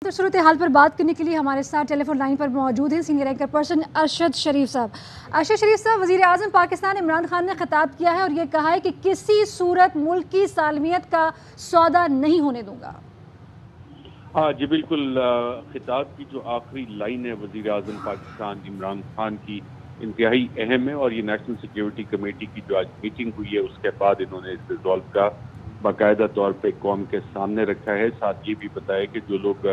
تو صورتحال پر بات کرنے کے لیے ہمارے ساتھ ٹیلی فون لائن پر موجود ہیں سینئر اینکر پرسن ارشد شریف صاحب۔ ارشد شریف صاحب، وزیر اعظم پاکستان عمران خان نے خطاب کیا ہے اور یہ کہا ہے کہ کسی صورت ملک کی سالمیت کا سودا نہیں ہونے دوں گا۔ ہاں جی بالکل، خطاب کی جو آخری لائن ہے وزیر اعظم پاکستان عمران خان کی انتہائی اہم ہے، اور یہ نیشنل سیکیورٹی کمیٹی کی جو آج میٹنگ ہوئی ہے اس کے بعد انہوں نے اس ریزالو کا باقاعدہ طور پہ قوم کے سامنے رکھا ہے۔ ساتھ یہ بھی بتایا کہ جو لوگ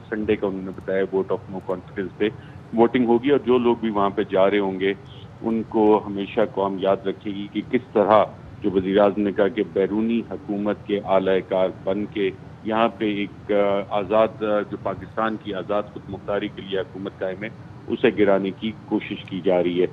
سنڈے کا انہوں نے بتایا ووٹ آف نو کانفیڈنس پہ ووٹنگ ہوگی، اور جو لوگ بھی وہاں پہ جا رہے ہوں گے ان کو ہمیشہ قوم یاد رکھے گی کہ کس طرح جو وزیر اعظم نے کہا کہ بیرونی حکومت کے اعلی کار بن کے یہاں پہ ایک آزاد جو پاکستان کی آزاد خود مختاری کے لیے حکومت قائم ہے اسے گرانے کی کوشش کی جا رہی ہے۔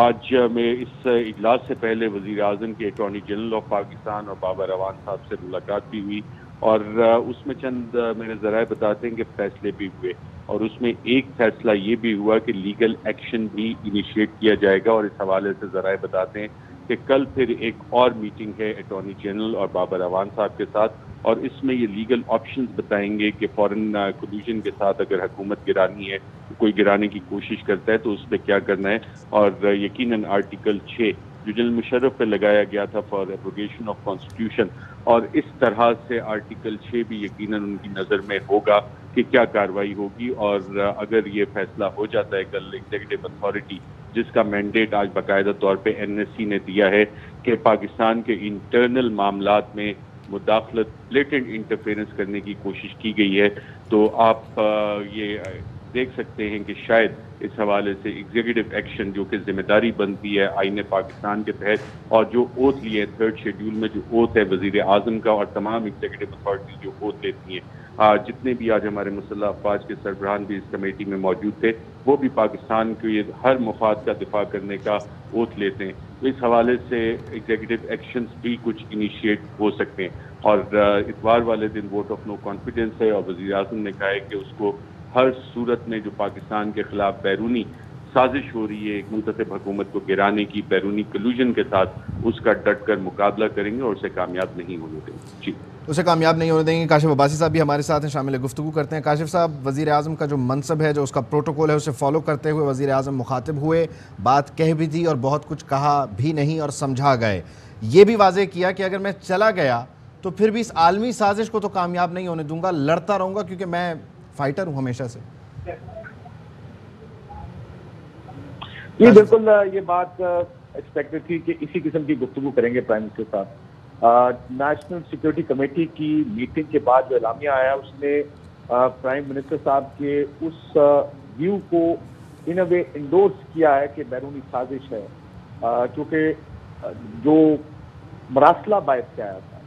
آج میں اس اجلاس سے پہلے وزیر اعظم کے اٹارنی جنرل آف پاکستان اور بابر اعوان صاحب سے ملاقات بھی ہوئی، اور اس میں چند میرے ذرائع بتاتے ہیں کہ فیصلے بھی ہوئے، اور اس میں ایک فیصلہ یہ بھی ہوا کہ لیگل ایکشن بھی انیشیٹ کیا جائے گا، اور اس حوالے سے ذرائع بتاتے ہیں کہ کل پھر ایک اور میٹنگ ہے اٹارنی جنرل اور بابر اعوان صاحب کے ساتھ، اور اس میں یہ لیگل آپشنز بتائیں گے کہ فورن کولوژن کے ساتھ اگر حکومت گرانی ہے، کوئی گرانے کی کوشش کرتا ہے تو اس پہ کیا کرنا ہے، اور یقیناً آرٹیکل 6 جو جنرل مشرف پہ لگایا گیا تھا فار ایبروگیشن آف کانسٹیٹیوشن، اور اس طرح سے آرٹیکل 6 بھی یقیناً ان کی نظر میں ہوگا کہ کیا کارروائی ہوگی، اور اگر یہ فیصلہ ہو جاتا ہے کل ایگزیکٹو اتھارٹی جس کا مینڈیٹ آج باقاعدہ طور پہ این ایس سی نے دیا ہے کہ پاکستان کے انٹرنل معاملات میں مداخلت بلیٹنٹ انٹرفیرنس کرنے کی کوشش کی گئی ہے، تو آپ یہ دیکھ سکتے ہیں کہ شاید اس حوالے سے ایگزیکٹو ایکشن جو کہ ذمہ داری بنتی ہے آئین پاکستان کے تحت، اور جو اوتھ لیے تھرڈ شیڈیول میں جو اوتھ ہے وزیر اعظم کا اور تمام ایگزیکٹو اتھارٹی جو اوتھ لیتی ہیں، جتنے بھی آج ہمارے مسلح افواج کے سربراہان بھی اس کمیٹی میں موجود تھے وہ بھی پاکستان کے ہر مفاد کا دفاع کرنے کا اوتھ لیتے ہیں، تو اس حوالے سے ایگزیکٹو ایکشنز بھی کچھ انیشیٹ ہو سکتے ہیں، اور اتوار والے دن ووٹ آف نو کانفیڈنس ہے، اور وزیر اعظم نے کہا ہے کہ اس کو ہر صورت میں جو پاکستان کے خلاف بیرونی سازش ہو رہی ہے ایک منتخب حکومت کو گرانے کی بیرونی کلوژن کے ساتھ، اس کا ڈٹ کر مقابلہ کریں گے اور اسے کامیاب نہیں ہونے دیں گے۔ جی اسے کامیاب نہیں ہونے دیں گے۔ کاشف عباسی صاحب بھی ہمارے ساتھ ہیں، شامل گفتگو کرتے ہیں۔ کاشف صاحب، وزیر اعظم کا جو منصب ہے، جو اس کا پروٹوکول ہے، اسے فالو کرتے ہوئے وزیر اعظم مخاطب ہوئے، بات کہہ بھی دی اور بہت کچھ کہا بھی نہیں اور سمجھا گئے۔ یہ بھی واضح کیا کہ اگر میں چلا گیا تو پھر بھی اس عالمی سازش کو تو کامیاب نہیں ہونے دوں گا، لڑتا رہوں گا کیونکہ میں فائٹر ہوں ہمیشہ سے۔ یہ بالکل یہ بات ایکسپیکٹڈ تھی کہ اسی قسم کی گفتگو کریں گے پرائم منسٹر صاحب۔ نیشنل سیکیورٹی کمیٹی کی میٹنگ کے بعد جو اعلامیہ آیا اس نے پرائم منسٹر صاحب کے اس ویو کو ان اے وے انڈورس کیا ہے کہ بیرونی سازش ہے، کیونکہ جو مراسلہ باعث سے آیا تھا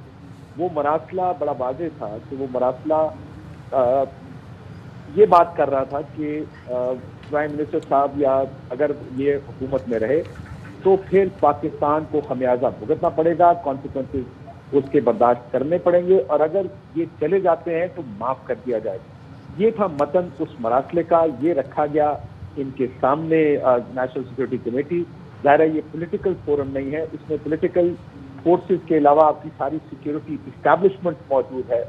وہ مراسلہ بڑا واضح تھا کہ وہ مراسلہ یہ بات کر رہا تھا کہ پرائم منسٹر صاحب یا اگر یہ حکومت میں رہے تو پھر پاکستان کو خمیازہ بھگتنا پڑے گا، کانسیکوینسز اس کے برداشت کرنے پڑیں گے، اور اگر یہ چلے جاتے ہیں تو معاف کر دیا جائے گا۔ یہ تھا متن اس مراسلے کا، یہ رکھا گیا ان کے سامنے نیشنل سیکیورٹی کمیٹی۔ ظاہر ہے یہ پولیٹیکل فورم نہیں ہے، اس میں پولیٹیکل فورسز کے علاوہ آپ کی ساری سیکیورٹی اسٹیبلشمنٹ موجود ہے،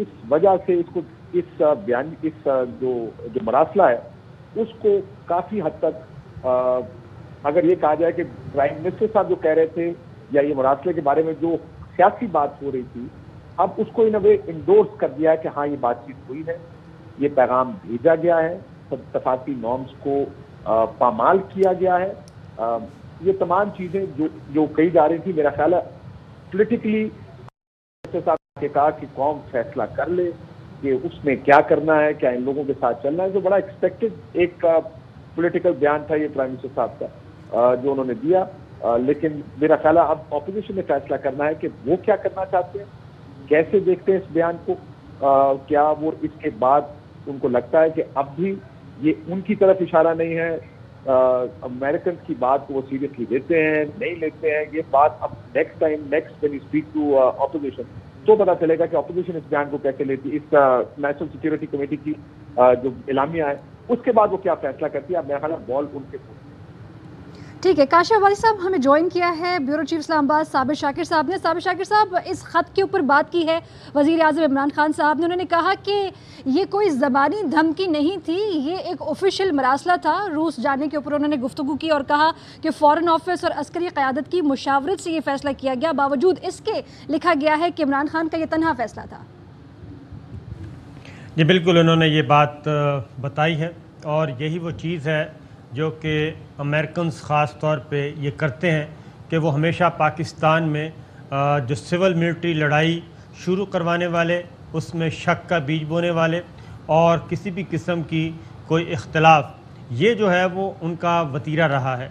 اس وجہ سے اس کو اس بیان اس جو مراسلہ ہے اس کو کافی حد تک اگر یہ کہا جائے کہ پرائم منسٹر صاحب جو کہہ رہے تھے یا یہ مراسلے کے بارے میں جو سیاسی بات ہو رہی تھی، اب اس کو ان اے وے انڈورس کر دیا ہے کہ ہاں یہ بات چیت ہوئی ہے، یہ پیغام بھیجا گیا ہے، اتفاقی نارمز کو پامال کیا گیا ہے۔ یہ تمام چیزیں جو کہی جا رہی تھی، میرا خیال ہے پولیٹیکلی منسٹر صاحب نے کہا کہ قوم فیصلہ کر لے کہ اس میں کیا کرنا ہے، کیا ان لوگوں کے ساتھ چلنا ہے، جو بڑا ایکسپیکٹڈ ایک پولیٹیکل بیان تھا یہ پرائم منسٹر صاحب کا جو انہوں نے دیا، لیکن میرا خیال ہے اب اپوزیشن نے فیصلہ کرنا ہے کہ وہ کیا کرنا چاہتے ہیں، کیسے دیکھتے ہیں اس بیان کو، کیا وہ اس کے بعد ان کو لگتا ہے کہ اب بھی یہ ان کی طرف اشارہ نہیں ہے، امریکن کی بات کو وہ سیریسلی لیتے ہیں نہیں لیتے ہیں، یہ بات اب next time when you speak to opposition تو پتا چلے گا کہ اپوزیشن اس بیان کو کیسے لیتی، اس نیشنل سیکیورٹی کمیٹی کی جو اعلامیہ ہے اس کے بعد وہ کیا فیصلہ کرتی ہے۔ اب میرا خیال ہے بال ان کے ٹھیک ہے، کاشف عباسی صاحب ہمیں جوائن کیا ہے بیورو چیف اسلام آباد صابر شاکر صاحب نے. صابر شاکر صاحب اس خط کے اوپر بات کی ہے وزیر اعظم عمران خان صاحب نے. انہوں نے کہا کہ یہ کوئی زبانی دھمکی نہیں تھی، یہ ایک آفیشیل مراسلہ تھا. روس جانے کے اوپر انہوں نے گفتگو کی اور کہا کہ فارن آفس اور عسکری قیادت کی مشاورت سے یہ فیصلہ کیا گیا. باوجود اس کے لکھا گیا ہے کہ عمران خان کا یہ تنہا فیصلہ تھا. جی بالکل، انہوں نے یہ بات بتائی ہے اور یہی وہ چیز ہے جو کہ امریکنز خاص طور پہ یہ کرتے ہیں کہ وہ ہمیشہ پاکستان میں جو سول ملٹری لڑائی شروع کروانے والے، اس میں شک کا بیج بونے والے اور کسی بھی قسم کی کوئی اختلاف، یہ جو ہے وہ ان کا وتیرہ رہا ہے.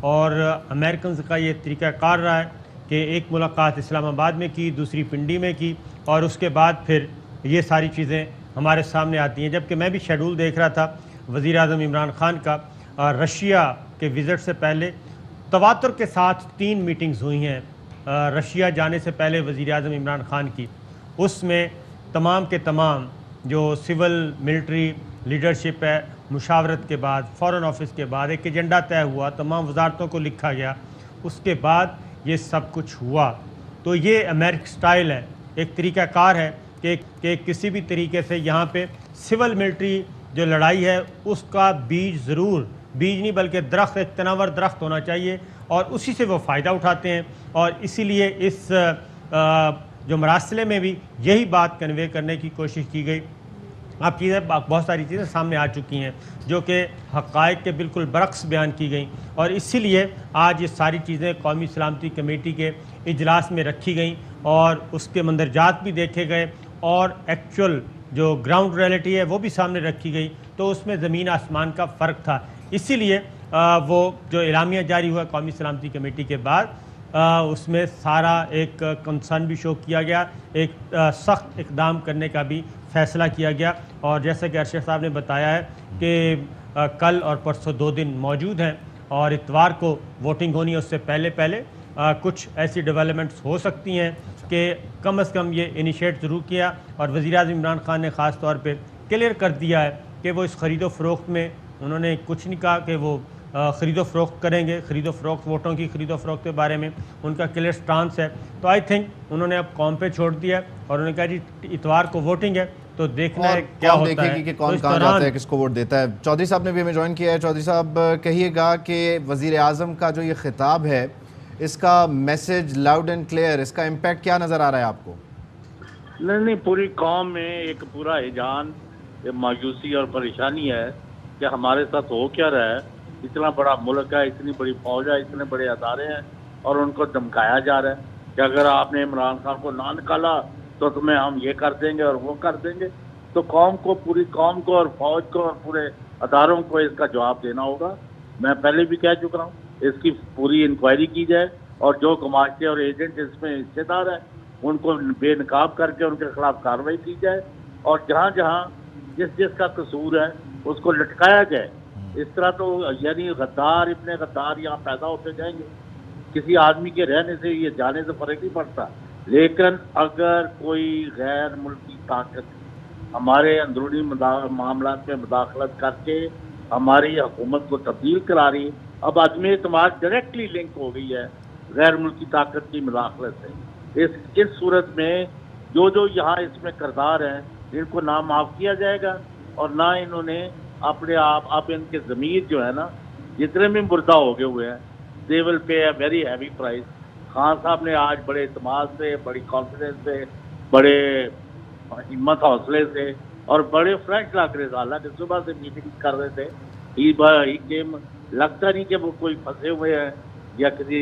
اور امریکنز کا یہ طریقہ کار رہا ہے کہ ایک ملاقات اسلام آباد میں کی، دوسری پنڈی میں کی اور اس کے بعد پھر یہ ساری چیزیں ہمارے سامنے آتی ہیں. جبکہ میں بھی شیڈول دیکھ رہا تھا وزیر اعظم عمران خان کا، رشیا کے وزٹ سے پہلے تواتر کے ساتھ 3 میٹنگز ہوئی ہیں رشیا جانے سے پہلے وزیر اعظم عمران خان کی. اس میں تمام کے تمام جو سول ملٹری لیڈرشپ ہے، مشاورت کے بعد، فارن آفس کے بعد ایک ایجنڈا طے ہوا، تمام وزارتوں کو لکھا گیا، اس کے بعد یہ سب کچھ ہوا. تو یہ امریکہ سٹائل ہے، ایک طریقہ کار ہے کہ کسی بھی طریقے سے یہاں پہ سول ملٹری جو لڑائی ہے اس کا بیج ضرور، بیج نہیں بلکہ درخت، ایک تناور درخت ہونا چاہیے اور اسی سے وہ فائدہ اٹھاتے ہیں. اور اسی لیے اس جو مراسلے میں بھی یہی بات کنوے کرنے کی کوشش کی گئی. اب چیزیں بہت ساری چیزیں سامنے آ چکی ہیں جو کہ حقائق کے بالکل برعکس بیان کی گئیں اور اسی لیے آج یہ ساری چیزیں قومی سلامتی کمیٹی کے اجلاس میں رکھی گئیں اور اس کے مندرجات بھی دیکھے گئے اور ایکچول جو گراؤنڈ ریئلٹی ہے وہ بھی سامنے رکھی گئی. تو اس میں زمین آسمان کا فرق تھا. اسی لیے وہ جو اعلامیہ جاری ہوا قومی سلامتی کمیٹی کے بعد، اس میں سارا ایک کنسرن بھی شو کیا گیا، ایک سخت اقدام کرنے کا بھی فیصلہ کیا گیا. اور جیسا کہ ارشد صاحب نے بتایا ہے کہ کل اور پرسوں 2 دن موجود ہیں اور اتوار کو ووٹنگ ہونی ہے. اس سے پہلے کچھ ایسی ڈیولپمنٹس ہو سکتی ہیں کہ کم از کم یہ انیشیٹ ضرور کیا. اور وزیر اعظم عمران خان نے خاص طور پہ کلیئر کر دیا ہے کہ وہ اس خرید و فروخت میں انہوں نے کچھ نہیں کہا کہ وہ خرید و فروخت کریں گے. خرید و فروخت، ووٹوں کی خرید و فروخت کے بارے میں ان کا کلیئر سٹانس ہے. تو آئی تھنک انہوں نے اب قوم پہ چھوڑ دیا اور انہوں نے کہا جی اتوار کو ووٹنگ ہے تو دیکھنا ہے کیا ہوتا ہے کہ کون کہاں جاتا ہے، کس کو ووٹ دیتا ہے. چودھری صاحب نے بھی ہمیں جوائن کیا ہے. چودھری صاحب کہیے گا کہ وزیر اعظم کا جو یہ خطاب ہے اس کا میسج لاؤڈ اینڈ کلیئر، اس کا امپیکٹ کیا نظر آ رہا ہے آپ کو؟ نہیں، پوری قوم میں ایک پورا ہیجان، مایوسی اور پریشانی ہے کہ ہمارے ساتھ ہو کیا رہا ہے. اتنا بڑا ملک ہے، اتنی بڑی فوج ہے، اتنے بڑے ادارے ہیں اور ان کو دھمکایا جا رہا ہے کہ اگر آپ نے عمران خان کو نہ نکالا تو تمہیں ہم یہ کر دیں گے اور وہ کر دیں گے. تو قوم کو، پوری قوم کو اور فوج کو اور پورے اداروں کو اس کا جواب دینا ہوگا. میں پہلے بھی کہہ چکا ہوں، اس کی پوری انکوائری کی جائے اور جو گماشتے اور ایجنٹ اس میں حصے دار ہیں ان کو بے نقاب کر کے ان کے خلاف کارروائی کی جائے اور جہاں جہاں جس کا قصور ہے اس کو لٹکایا جائے. اس طرح تو یعنی غدار اتنے غدار یہاں پیدا ہوتے جائیں گے. کسی آدمی کے رہنے سے یہ جانے سے فرق نہیں پڑتا. لیکن اگر کوئی غیر ملکی طاقت ہمارے اندرونی معاملات میں مداخلت کر کے ہماری حکومت کو تبدیل کرا رہی، اب عدم اعتماد ڈائریکٹلی لنک ہو گئی ہے غیر ملکی طاقت کی مداخلت سے. اس صورت میں جو یہاں اس میں کردار ہیں ان کو نہ معاف کیا جائے گا اور نہ انہوں نے اپنے آپ، اب ان کے ضمیر جو ہے نا جتنے بھی مردہ ہو گئے ہوئے ہیں، they will pay a very heavy price. Khan sahab نے آج بڑے اعتماد سے، بڑی کانفیڈنس سے، بڑے ہمت حوصلے سے اور بڑے فرینک لگ رہے تھے. حالانکہ صبح سے میٹنگ کر رہے تھے، ہی لگتا نہیں کہ وہ کوئی پھنسے ہوئے ہیں یا کسی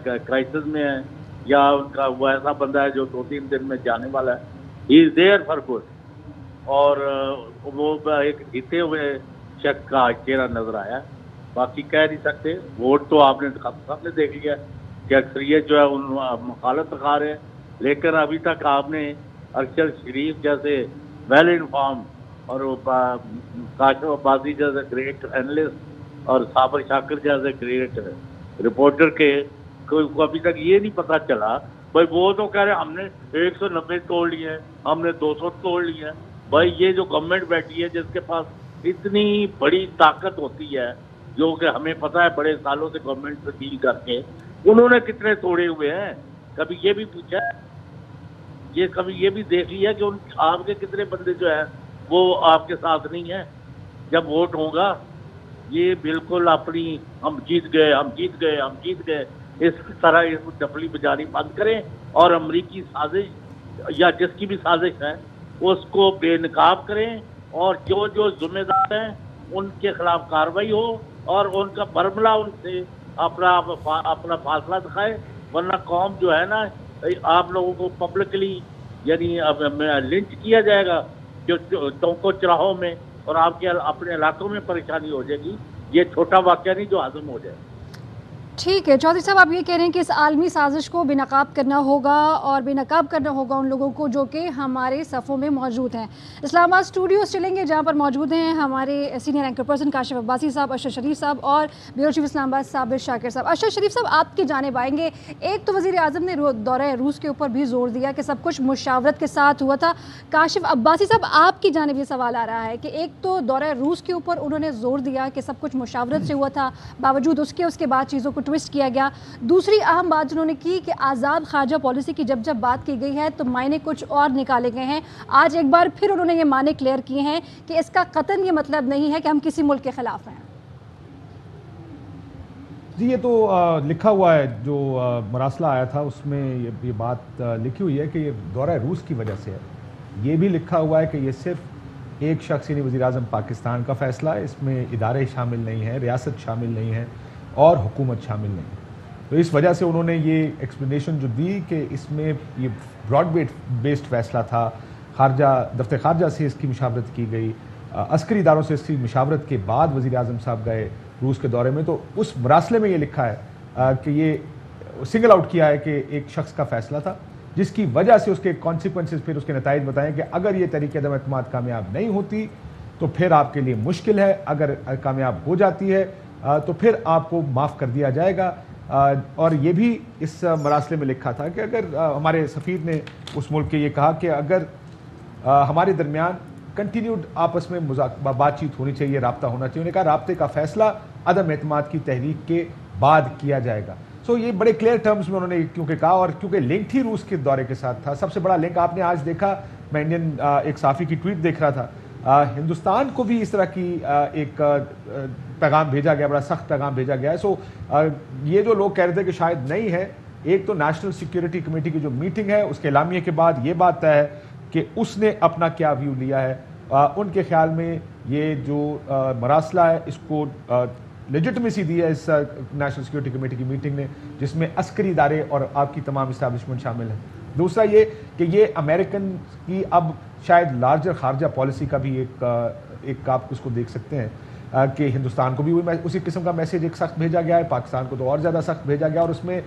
کرائسس میں ہیں یا ان کا وہ ایسا بندہ ہے جو 2-3 دن میں جانے والا ہے. ہی از دیئر فار گڈ. اور وہ ایک جیتے ہوئے شخص کا چہرہ نظر آیا. باقی کہہ نہیں سکتے. ووٹ تو آپ نے سب نے دیکھ لیا کہ اکثریت جو ہے ان مخالفت دکھا رہے ہیں. لیکن ابھی تک آپ نے ارشد شریف جیسے ویل انفارم اور کاشف عباسی جیسے گریٹ اینالسٹ اور صابر شاکر جیسے گریٹ رپورٹر کے کو ابھی تک یہ نہیں پتہ چلا. بھائی وہ تو کہہ رہے ہم نے 190 توڑ لیے ہیں، ہم نے 200 توڑ لیے ہیں. بھائی یہ جو گورنمنٹ بیٹھی ہے جس کے پاس اتنی بڑی طاقت ہوتی ہے جو کہ ہمیں پتہ ہے بڑے سالوں سے گورنمنٹ سے ڈیل کر کے انہوں نے کتنے توڑے ہوئے ہیں. کبھی یہ بھی پوچھا کبھی یہ بھی دیکھ لیا کہ آپ کے کتنے بندے جو ہیں وہ آپ کے ساتھ نہیں ہیں. جب ووٹ ہوگا یہ بالکل اپنی ہم جیت گئے اس طرح ڈفلی بجانی بند کریں اور امریکی سازش یا جس کی بھی سازش ہے اس کو بے نقاب کریں اور جو ذمہ دار ہیں ان کے خلاف کارروائی ہو اور ان کا برملا ان سے اپنا فاصلہ دکھائے. ورنہ قوم جو ہے نا آپ لوگوں کو پبلکلی یعنی لنچ کیا جائے گا جو چوکوں چراہوں میں اور آپ کے اپنے علاقوں میں پریشانی ہو جائے گی. یہ چھوٹا واقعہ نہیں جو ہضم ہو جائے. ٹھیک ہے چودھری صاحب، آپ یہ کہہ رہے ہیں کہ اس عالمی سازش کو بے نقاب کرنا ہوگا اور بے نقاب کرنا ہوگا ان لوگوں کو جو کہ ہمارے صفوں میں موجود ہیں. اسلام آباد اسٹوڈیوز چلیں گے جہاں پر موجود ہیں ہمارے senior anchor person Kashif Abbasi صاحب، ارشد شریف صاحب اور بیورو چیف اسلام آباد صابر شاکر صاحب. ارشد شریف صاحب آپ کی جانب آئیں گے. ایک تو وزیر اعظم نے دورہ روس کے اوپر بھی زور دیا کہ سب کچھ مشاورت کے ساتھ ہوا تھا. کاشف عباسی صاحب آپ کی جانب یہ سوال آ رہا ہے کہ ایک تو دورہ روس کے اوپر انہوں نے زور دیا کہ سب کچھ مشاورت سے ہوا تھا، باوجود اس کے بعد چیزوں کو ٹوسٹ کیا گیا. دوسری اہم بات جنہوں نے کی کہ آزاد خارجہ پالیسی کی جب بات کی گئی ہے تو معنی کچھ اور نکالے گئے ہیں. آج ایک بار پھر انہوں نے یہ معنی کلیئر کیے ہیں کہ اس کا قطعاً یہ مطلب نہیں ہے کہ ہم کسی ملک کے خلاف ہیں. جی یہ تو لکھا ہوا ہے، جو مراسلہ آیا تھا اس میں یہ بات لکھی ہوئی ہے کہ یہ دورہ روس کی وجہ سے ہے. یہ بھی لکھا ہوا ہے کہ یہ صرف ایک شخص یعنی وزیر اعظم پاکستان کا فیصلہ ہے، اس میں ادارے شامل نہیں ہیں، ریاست شامل نہیں ہے اور حکومت شامل نہیں ہے. تو اس وجہ سے انہوں نے یہ ایکسپلینیشن جو دی کہ اس میں یہ براڈ بیسڈ فیصلہ تھا، دفتر خارجہ سے اس کی مشاورت کی گئی، عسکری اداروں سے اس کی مشاورت کے بعد وزیر اعظم صاحب گئے روس کے دورے میں. تو اس مراسلے میں یہ لکھا ہے کہ یہ سنگل آؤٹ کیا ہے کہ ایک شخص کا فیصلہ تھا جس کی وجہ سے اس کے کانسیکوینسز پھر اس کے نتائج بتائیں کہ اگر یہ تحریک عدم اعتماد کامیاب نہیں ہوتی تو پھر آپ کے لیے مشکل ہے، اگر کامیاب ہو جاتی ہے تو پھر آپ کو معاف کر دیا جائے گا. اور یہ بھی اس مراسلے میں لکھا تھا کہ اگر ہمارے سفیر نے اس ملک کے یہ کہا کہ اگر ہمارے درمیان کنٹینیوڈ آپس میں بات چیت ہونی چاہیے، رابطہ ہونا چاہیے. انہوں نے کہا رابطے کا فیصلہ عدم اعتماد کی تحریک کے بعد کیا جائے گا. سو یہ بڑے کلیئر ٹرمز میں انہوں نے کیونکہ کہا، اور کیونکہ لنک ہی روس کے دورے کے ساتھ تھا. سب سے بڑا لنک آپ نے آج دیکھا، میں انڈین ایک صحافی کی ٹویٹ دیکھ رہا تھا، ہندوستان کو بھی اس طرح کی ایک پیغام بھیجا گیا، بڑا سخت پیغام بھیجا گیا ہے. سو یہ جو لوگ کہہ رہے تھے کہ شاید نہیں ہے، ایک تو نیشنل سیکیورٹی کمیٹی کی جو میٹنگ ہے اس کے اعلامیے کے بعد یہ بات طے ہے کہ اس نے اپنا کیا ویو لیا ہے. ان کے خیال میں یہ جو مراسلہ ہے اس کو لیجٹمیسی دی ہے اس نیشنل سیکیورٹی کمیٹی کی میٹنگ نے، جس میں عسکری ادارے اور آپ کی تمام اسٹیبلشمنٹ شامل ہیں. دوسرا یہ کہ یہ امریکن کی اب شاید لارجر خارجہ پالیسی کا بھی ایک آپ اس کو دیکھ سکتے ہیں کہ ہندوستان کو بھی اسی قسم کا میسیج ایک سخت بھیجا گیا ہے، پاکستان کو تو اور زیادہ سخت بھیجا گیا، اور اس میں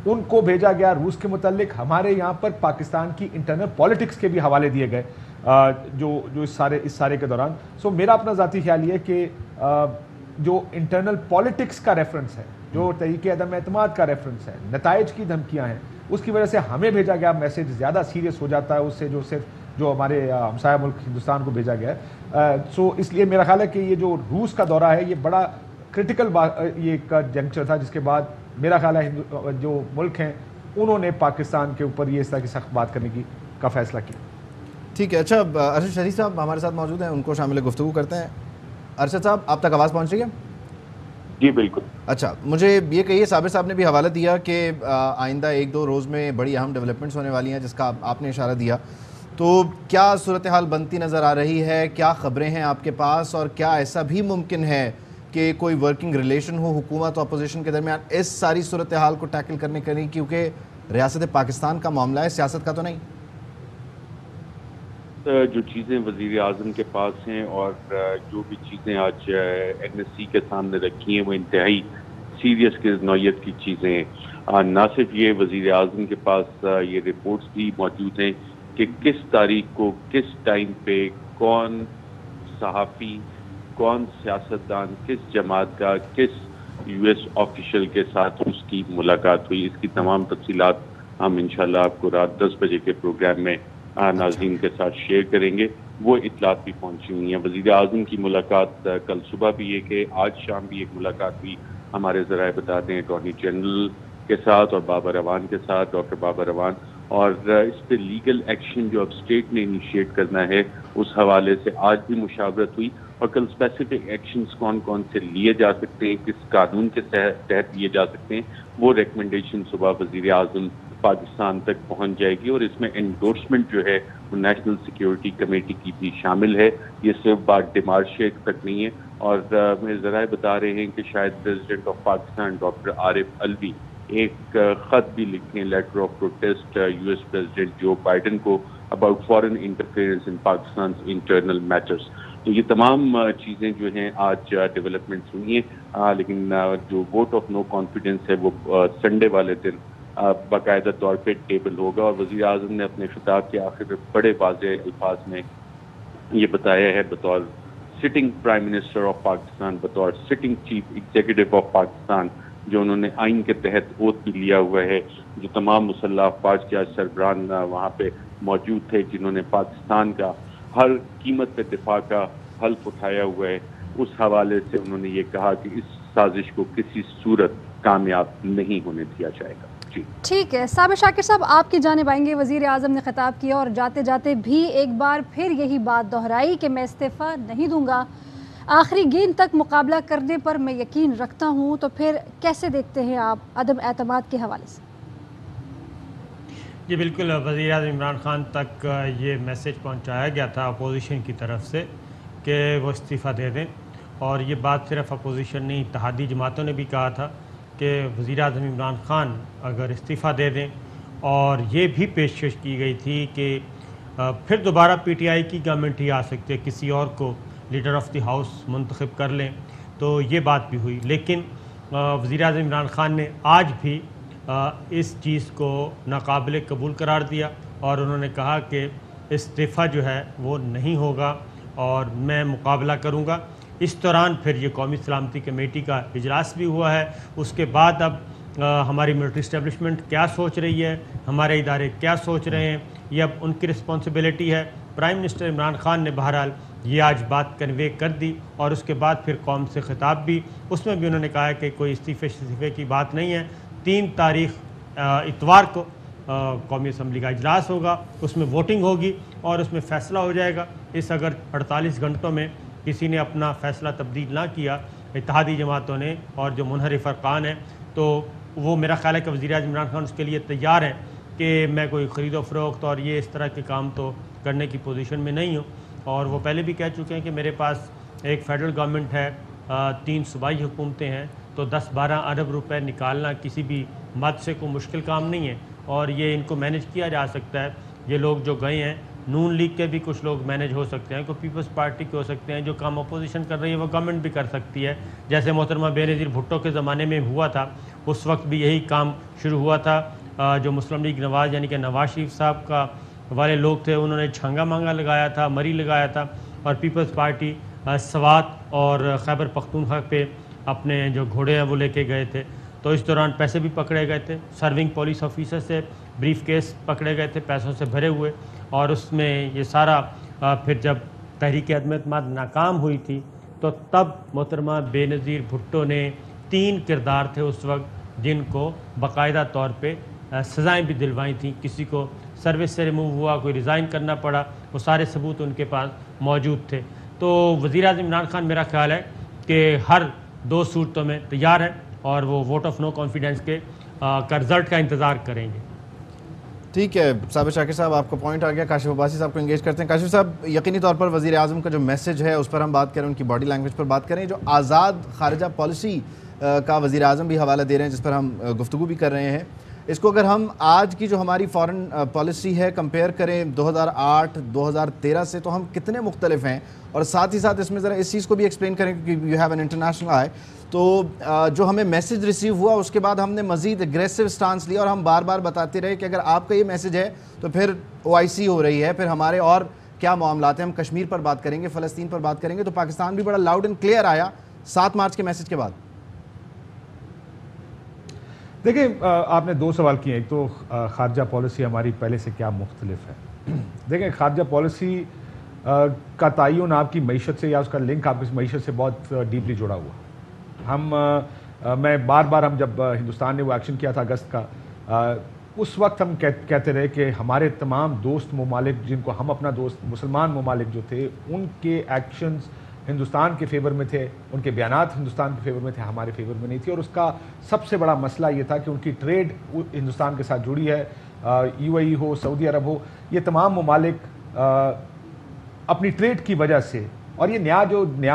ان کو بھیجا گیا روس کے متعلق ہمارے یہاں پر پاکستان کی انٹرنل پالیٹکس کے بھی حوالے دیے گئے جو اس سارے کے دوران. سو میرا اپنا ذاتی خیال یہ کہ جو انٹرنل پالیٹکس کا ریفرنس ہے، جو تحریک عدم اعتماد کا ریفرنس ہے، نتائج کی دھمکیاں ہیں، اس کی وجہ سے ہمیں بھیجا گیا میسیج زیادہ سیریس ہو جاتا ہے اس سے جو صرف جو ہمارے ہمسایہ ملک ہندوستان کو بھیجا گیا ہے. سو اس لیے میرا خیال ہے کہ یہ جو روس کا دورہ ہے یہ بڑا کرٹیکل یہ ایک جنکچر تھا، جس کے بعد میرا خیال ہے جو ملک ہیں انہوں نے پاکستان کے اوپر یہ اس طرح کی سخت بات کرنے کا فیصلہ کیا. ٹھیک ہے. اچھا ارشد شریف صاحب ہمارے ساتھ موجود ہیں، ان کو شامل گفتگو کرتے ہیں. ارشد صاحب آپ تک آواز پہنچ رہی ہے؟ جی بالکل. اچھا مجھے یہ کہیے، صابر صاحب نے بھی حوالہ دیا کہ آئندہ 1-2 روز میں بڑی اہم ڈیولپمنٹس ہونے والی ہیں جس کا آپ نے اشارہ دیا، تو کیا صورتحال بنتی نظر آ رہی ہے؟ کیا خبریں ہیں آپ کے پاس؟ اور کیا ایسا بھی ممکن ہے کہ کوئی ورکنگ ریلیشن ہو حکومت اور اپوزیشن کے درمیان اس ساری صورتحال کو ٹیکل کرنے کے لیے، کیونکہ ریاست پاکستان کا معاملہ ہے، سیاست کا تو نہیں؟ جو چیزیں وزیر اعظم کے پاس ہیں اور جو بھی چیزیں آج این ایس سی کے سامنے رکھی ہیں وہ انتہائی سیریس کی نوعیت کی چیزیں ہیں. نہ صرف یہ، وزیر اعظم کے پاس یہ رپورٹس بھی موجود ہیں کہ کس تاریخ کو کس ٹائم پہ کون صحافی، کون سیاستدان، کس جماعت کا، کس یو ایس آفیشل کے ساتھ اس کی ملاقات ہوئی. اس کی تمام تفصیلات ہم انشاءاللہ آپ کو رات 10 بجے کے پروگرام میں ناظرین کے ساتھ شیئر کریں گے. وہ اطلاعات بھی پہنچی ہوئی ہیں۔ وزیر اعظم کی ملاقات کل صبح بھی ہے کہ آج شام بھی ایک ملاقات ہوئی ہمارے ذرائع بتاتے ہیں اٹارنی جنرل کے ساتھ اور بابر اعوان کے ساتھ، ڈاکٹر بابر اعوان، اور اس پہ لیگل ایکشن جو اب اسٹیٹ نے انیشیٹ کرنا ہے اس حوالے سے آج بھی مشاورت ہوئی، اور کل اسپیسیفک ایکشنز کون کون سے لیے جا سکتے ہیں، کس قانون کے تحت لیے جا سکتے ہیں، وہ ریکمنڈیشن صبح وزیر اعظم پاکستان تک پہنچ جائے گی، اور اس میں انڈورسمنٹ جو ہے وہ نیشنل سیکیورٹی کمیٹی کی بھی شامل ہے۔ یہ صرف بات ڈیمارشیٹ تک نہیں ہے، اور میرے ذرائع بتا رہے ہیں کہ شاید president of Pakistan doctor Arif Alvi ایک خط بھی لکھیں، letter of protest U S president Joe Biden کو about foreign interference in Pakistan internal matters. تو یہ تمام چیزیں جو ہیں آج ڈیولپمنٹس ہوئی ہیں، لیکن جو ووٹ آف نو کانفیڈنس ہے وہ سنڈے والے دن باقاعدہ طور پہ ٹیبل ہوگا، اور وزیر اعظم نے اپنے خطاب کے آخر میں بڑے واضح الفاظ میں یہ بتایا ہے بطور sitting prime minister of Pakistan, بطور sitting chief executive of Pakistan, جو انہوں نے آئین کے تحت اوتھ بھی لیا ہوا ہے، جو تمام مسلح افواج کے سربراہان وہاں پہ موجود تھے جنہوں نے پاکستان کا ہر قیمت پہ دفاع کا حلف اٹھایا ہوا ہے، اس حوالے سے انہوں نے یہ کہا کہ اس سازش کو کسی صورت کامیاب نہیں ہونے دیا جائے گا۔ جی ٹھیک ہے، صابر شاکر صاحب آپ کی جانب آئیں گے۔ وزیر اعظم نے خطاب کیا اور جاتے جاتے بھی ایک بار پھر یہی بات دہرائی کہ میں استعفیٰ نہیں دوں گا، آخری گیند تک مقابلہ کرنے پر میں یقین رکھتا ہوں۔ تو پھر کیسے دیکھتے ہیں آپ عدم اعتماد کے حوالے سے؟ جی بالکل، وزیر اعظم عمران خان تک یہ میسج پہنچایا گیا تھا اپوزیشن کی طرف سے کہ وہ استعفیٰ دے دیں، اور یہ بات صرف اپوزیشن نہیں، اتحادی جماعتوں نے بھی کہا تھا کہ وزیر اعظم عمران خان اگر استعفیٰ دے دیں، اور یہ بھی پیشکش کی گئی تھی کہ پھر دوبارہ پی ٹی آئی کی گورنمنٹ ہی آ سکتی ہے، کسی اور کو لیڈر آف دی ہاؤس منتخب کر لیں، تو یہ بات بھی ہوئی۔ لیکن وزیر اعظم عمران خان نے آج بھی اس چیز کو ناقابل قبول قرار دیا، اور انہوں نے کہا کہ استعفیٰ جو ہے وہ نہیں ہوگا اور میں مقابلہ کروں گا۔ اس دوران پھر یہ قومی سلامتی کمیٹی کا اجلاس بھی ہوا ہے۔ اس کے بعد اب ہماری ملٹری اسٹیبلشمنٹ کیا سوچ رہی ہے، ہمارے ادارے کیا سوچ رہے ہیں، یہ اب ان کی رسپانسبلٹی ہے۔ پرائم منسٹر عمران خان نے بہرحال یہ آج بات کنوے کر دی، اور اس کے بعد پھر قوم سے خطاب بھی، اس میں بھی انہوں نے کہا کہ کوئی استعفے کی بات نہیں ہے۔ 3 تاریخ اتوار کو قومی اسمبلی کا اجلاس ہوگا، اس میں ووٹنگ ہوگی اور اس میں فیصلہ ہو جائے گا۔ اس اگر 48 گھنٹوں میں کسی نے اپنا فیصلہ تبدیل نہ کیا، اتحادی جماعتوں نے اور جو منحرف ارکان ہیں، تو وہ میرا خیال ہے کہ وزیر اعظم عمران خان اس کے لیے تیار ہیں کہ میں کوئی خرید و فروخت اور یہ اس طرح کے کام تو کرنے کی پوزیشن میں نہیں ہوں، اور وہ پہلے بھی کہہ چکے ہیں کہ میرے پاس ایک فیڈرل گورنمنٹ ہے، 3 صوبائی حکومتیں ہیں، تو 10-12 ارب روپے نکالنا کسی بھی مد سے کوئی مشکل کام نہیں ہے، اور یہ ان کو مینج کیا جا سکتا ہے۔ یہ لوگ جو گئے ہیں، نون لیگ کے بھی کچھ لوگ مینج ہو سکتے ہیں، کوئی پیپلز پارٹی کے ہو سکتے ہیں، جو کام اپوزیشن کر رہی ہے وہ گورنمنٹ بھی کر سکتی ہے، جیسے محترمہ بے نظیر بھٹو کے زمانے میں ہوا تھا، اس وقت بھی یہی کام شروع ہوا تھا۔ جو مسلم لیگ نواز یعنی کہ نواز شریف صاحب کا والے لوگ تھے، انہوں نے چھنگا مانگا لگایا تھا، مری لگایا تھا، اور پیپلز پارٹی سوات اور خیبر پختونخوا پہ اپنے جو گھوڑے ہیں وہ لے کے گئے تھے، تو اس دوران پیسے بھی پکڑے گئے تھے، سرونگ پولیس آفیسر سے بریف کیس پکڑے گئے تھے پیسوں سے بھرے ہوئے، اور اس میں یہ سارا پھر جب تحریک عدم اعتماد ناکام ہوئی تھی تو تب محترمہ بے نظیر بھٹو نے 3 کردار تھے اس وقت جن کو باقاعدہ طور پہ سزائیں بھی دلوائی تھیں، کسی کو سروس سے ریموو ہوا، کوئی ریزائن کرنا پڑا، وہ سارے ثبوت ان کے پاس موجود تھے۔ تو وزیر اعظم عمران خان میرا خیال ہے کہ ہر 2 صورتوں میں تیار ہے، اور وہ ووٹ آف نو کانفیڈنس کے کا رزلٹ کا انتظار کریں گے۔ ٹھیک ہے صابر شاکر صاحب، آپ کا پوائنٹ آ گیا۔ کاشف عباسی صاحب کو انگیج کرتے ہیں۔ کاشف صاحب، یقینی طور پر وزیر اعظم کا جو میسج ہے اس پر ہم بات کریں، ان کی باڈی لینگویج پر بات کریں، جو آزاد خارجہ پالیسی کا وزیر اعظم بھی حوالہ دے رہے ہیں جس پر ہم گفتگو بھی کر رہے ہیں، اس کو اگر ہم آج کی جو ہماری فارن پالیسی ہے کمپیئر کریں 2008 2013 سے، تو ہم کتنے مختلف ہیں، اور ساتھ ہی ساتھ اس میں ذرا اس چیز کو بھی ایکسپلین کریں کیونکہ یو ہیو این انٹرنیشنل آئی، تو جو ہمیں میسج ریسیو ہوا اس کے بعد ہم نے مزید اگریسو سٹانس لیا، اور ہم بار بار بتاتے رہے کہ اگر آپ کا یہ میسج ہے تو پھر OIC ہو رہی ہے، پھر ہمارے اور کیا معاملات ہیں، ہم کشمیر پر بات کریں گے، فلسطین پر بات کریں گے، تو پاکستان بھی بڑا لاؤڈ اینڈ کلیئر آیا 7 مارچ کے میسج کے بعد۔ دیکھیں، آپ نے 2 سوال کیے، ایک تو خارجہ پالیسی ہماری پہلے سے کیا مختلف ہے۔ دیکھیں، خارجہ پالیسی کا تعین آپ کی معیشت سے یا اس کا لنک آپ کی معیشت سے بہت ڈیپلی جڑا ہوا. میں بار بار ہم جب ہندوستان نے وہ ایکشن کیا تھا اگست کا, اس وقت ہم کہتے رہے کہ ہمارے تمام دوست ممالک جن کو ہم اپنا دوست مسلمان ممالک جو تھے ان کے ایکشنز ہندوستان کے فیور میں تھے, ان کے بیانات ہندوستان کے فیور میں تھے, ہمارے فیور میں نہیں تھی. اور اس کا سب سے بڑا مسئلہ یہ تھا کہ ان کی ٹریڈ ہندوستان کے ساتھ جڑی ہے, یو اے ای ہو, سعودی عرب ہو, یہ تمام ممالک اپنی ٹریڈ کی وجہ سے, اور یہ نیا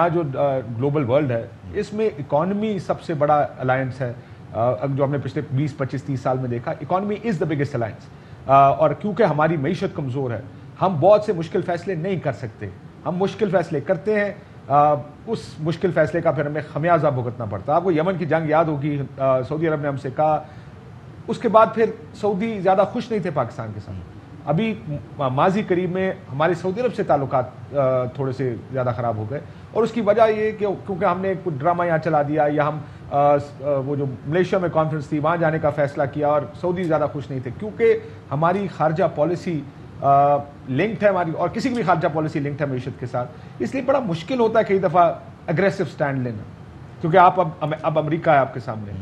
جو گلوبل ورلڈ ہے اس میں اکانومی سب سے بڑا الائنس ہے جو ہم نے پچھلے 20-25-30 سال میں دیکھا. Economy is the biggest alliance, اور کیونکہ ہماری معیشت کمزور ہے ہم بہت سے مشکل فیصلے نہیں کر سکتے. ہم مشکل فیصلے کرتے ہیں, اس مشکل فیصلے کا پھر ہمیں خمیازہ بھگتنا پڑتا. آپ کو یمن کی جنگ یاد ہوگی, سعودی عرب نے ہم سے کہا, اس کے بعد پھر سعودی زیادہ خوش نہیں تھے پاکستان کے ساتھ. ابھی ماضی قریب میں ہمارے سعودی عرب سے تعلقات تھوڑے سے زیادہ خراب ہو گئے, اور اس کی وجہ یہ کہ کیونکہ ہم نے کچھ ڈرامہ یہاں چلا دیا, یا ہم وہ جو ملیشیا میں کانفرنس تھی وہاں جانے کا فیصلہ کیا, اور سعودی زیادہ خوش نہیں تھے کیونکہ ہماری خارجہ پالیسی لنکڈ ہے ہماری, اور کسی کی بھی خارجہ پالیسی لنکڈ ہے معیشت کے ساتھ. اس لیے بڑا مشکل ہوتا ہے کئی دفعہ اگریسو سٹینڈ لینا, کیونکہ آپ اب امریکہ ہے آپ کے سامنے,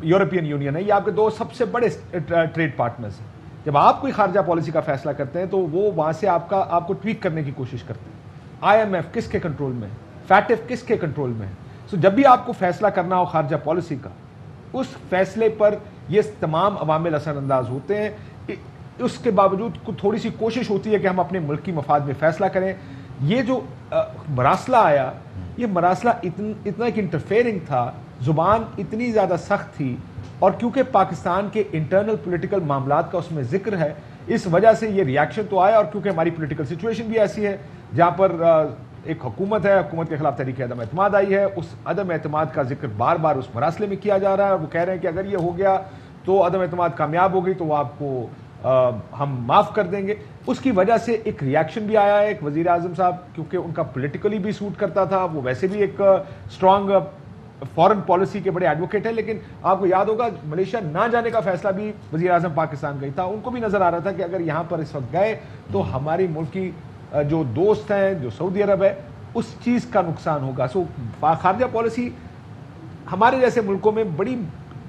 یورپین یونین ہے, یہ آپ کے دو سب سے بڑے ٹریڈ پارٹنرز ہیں. جب آپ کوئی خارجہ پالیسی کا فیصلہ کرتے ہیں تو وہ وہاں سے آپ کو ٹویک کرنے کی کوشش کرتے ہیں. آئی ایم ایف کس کے کنٹرول میں ہے, فیٹف کس کے کنٹرول میں ہے. سو جب بھی آپ کو فیصلہ کرنا ہو خارجہ پالیسی کا, اس فیصلے پر یہ تمام عوامل اثر انداز ہوتے ہیں. اس کے باوجود تھوڑی سی کوشش ہوتی ہے کہ ہم اپنے ملکی مفاد میں فیصلہ کریں. یہ جو مراسلہ آیا, یہ مراسلہ اتنا ایک انٹرفیئرنگ تھا, زبان اتنی زیادہ سخت تھی, اور کیونکہ پاکستان کے انٹرنل پولیٹیکل معاملات کا اس میں ذکر ہے, اس وجہ سے یہ ریاکشن تو آیا. اور کیونکہ ہماری پولیٹیکل سچویشن بھی ایسی ہے جہاں پر ایک حکومت ہے, حکومت کے خلاف تحریک عدم اعتماد آئی ہے, اس عدم اعتماد کا ذکر بار بار اس مراسلے میں کیا جا رہا ہے, اور وہ کہہ رہے ہیں کہ اگر یہ ہو گیا تو عدم اعتماد کامیاب ہوگی تو وہ آپ کو ہم معاف کر دیں گے. اس کی وجہ سے ایک ریاکشن بھی آیا ہے. ایک وزیر اعظم صاحب کیونکہ ان کا پولیٹیکلی بھی سوٹ کرتا تھا, وہ ویسے بھی ایک اسٹرانگ فارن پالیسی کے بڑے ایڈوکیٹ ہیں, لیکن آپ کو یاد ہوگا ملیشیا نہ جانے کا فیصلہ بھی وزیر اعظم پاکستان کا ہی تھا. ان کو بھی نظر آ رہا تھا کہ اگر یہاں پر اس وقت گئے تو ہماری ملک کی جو دوست ہیں, جو سعودی عرب ہے, اس چیز کا نقصان ہوگا. سو خارجہ پالیسی ہمارے جیسے ملکوں میں بڑی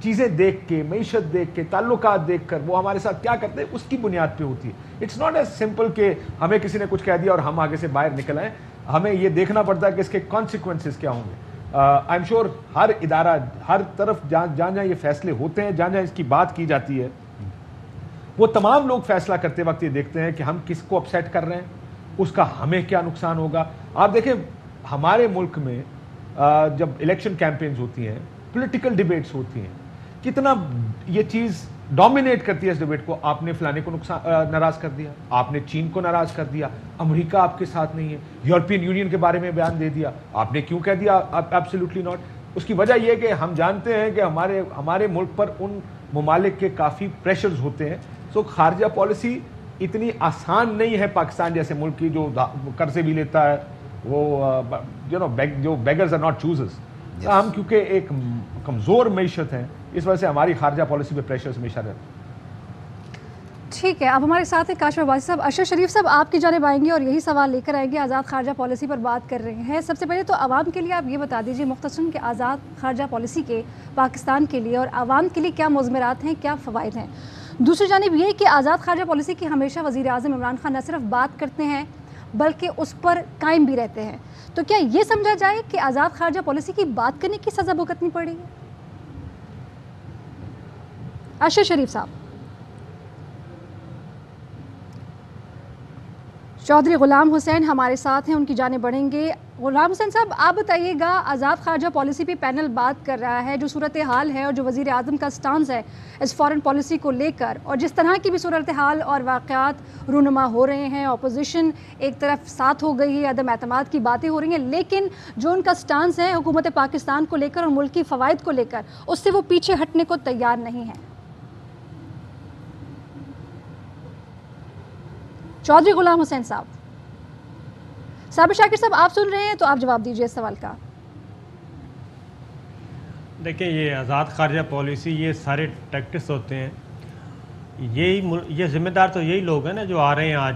چیزیں دیکھ کے, معیشت دیکھ کے, تعلقات دیکھ کر وہ ہمارے ساتھ کیا کرتے ہیں اس کی بنیاد پہ ہوتی ہے. اٹس ناٹ ایز سمپل کہ ہمیں کسی نے کچھ کہہ دیا اور ہم آگے سے باہر نکل آئیں. ہمیں یہ دیکھنا پڑتا ہے کہ اس کے کانسیکوینسز کیا ہوں گے. آئی ایم شیور ہر ادارہ, ہر طرف جہاں یہ فیصلے ہوتے ہیں, جہاں اس کی بات کی جاتی ہے, وہ تمام لوگ فیصلہ کرتے وقت یہ دیکھتے ہیں کہ ہم کس کو اپسیٹ کر رہے ہیں, اس کا ہمیں کیا نقصان ہوگا. آپ دیکھیں ہمارے ملک میں جب الیکشن کیمپینز ہوتی ہیں, پولیٹیکل ڈیبیٹس ہوتی ہیں, کتنا یہ چیز ڈومینیٹ کرتی ہے اس ڈیبیٹ کو. آپ نے فلانے کو ناراض کر دیا, آپ نے چین کو ناراض کر دیا, امریکہ آپ کے ساتھ نہیں ہے, یورپین یونین کے بارے میں بیان دے دیا, آپ نے کیوں کہہ دیا ایبسلیوٹلی ناٹ. اس کی وجہ یہ کہ ہم جانتے ہیں کہ ہمارے ملک پر ان ممالک کے کافی پریشرز ہوتے ہیں. سو خارجہ پالیسی اتنی آسان نہیں ہے پاکستان جیسے ملک کی, جو قرضے بھی لیتا ہے, وہ جو بیگرز آر ناٹ چوزرز. ہم کیونکہ ایک کمزور معیشت ہیں, اس وجہ سے ہماری خارجہ پالیسی پہ پریشرز ہمیشہ رہتے ہیں. ٹھیک ہے, اب ہمارے ساتھ ہیں کاشف عباسی صاحب. ارشد شریف صاحب آپ کی جانب آئیں گے اور یہی سوال لے کر آئیں گے. آزاد خارجہ پالیسی پر بات کر رہے ہیں. سب سے پہلے تو عوام کے لیے آپ یہ بتا دیجیے مختصراً کہ آزاد خارجہ پالیسی کے پاکستان کے لیے اور عوام کے لیے کیا مضمرات ہیں, کیا فوائد ہیں. دوسری جانب یہ کہ آزاد خارجہ پالیسی کی ہمیشہ وزیر اعظم عمران خان نہ صرف بات کرتے ہیں بلکہ اس پر قائم بھی رہتے ہیں. تو کیا یہ سمجھا جائے کہ آزاد خارجہ پالیسی کی بات کرنے کی سزا بھگتنی پڑی ہے؟ ارشد شریف صاحب. چودھری غلام حسین ہمارے ساتھ ہیں, ان کی جانب بڑھیں گے. غلام حسین صاحب آپ بتائیے گا, آزاد خارجہ پالیسی پہ پینل بات کر رہا ہے, جو صورتحال ہے اور جو وزیر اعظم کا سٹانس ہے اس فارن پالیسی کو لے کر, اور جس طرح کی بھی صورتحال اور واقعات رونما ہو رہے ہیں, اپوزیشن ایک طرف ساتھ ہو گئی ہے, عدم اعتماد کی باتیں ہو رہی ہیں, لیکن جو ان کا سٹانس ہے حکومت پاکستان کو لے کر اور ملکی فوائد کو لے کر, اس سے وہ پیچھے ہٹنے کو تیار نہیں ہے. چودھری غلام حسین صاحب. صابر شاکر صاحب آپ سن رہے ہیں تو آپ جواب دیجئے اس سوال کا. دیکھیں یہ آزاد خارجہ پالیسی, یہ سارے ٹیکٹکس ہوتے ہیں. یہ ذمہ دار تو یہی لوگ ہیں نا جو آ رہے ہیں آج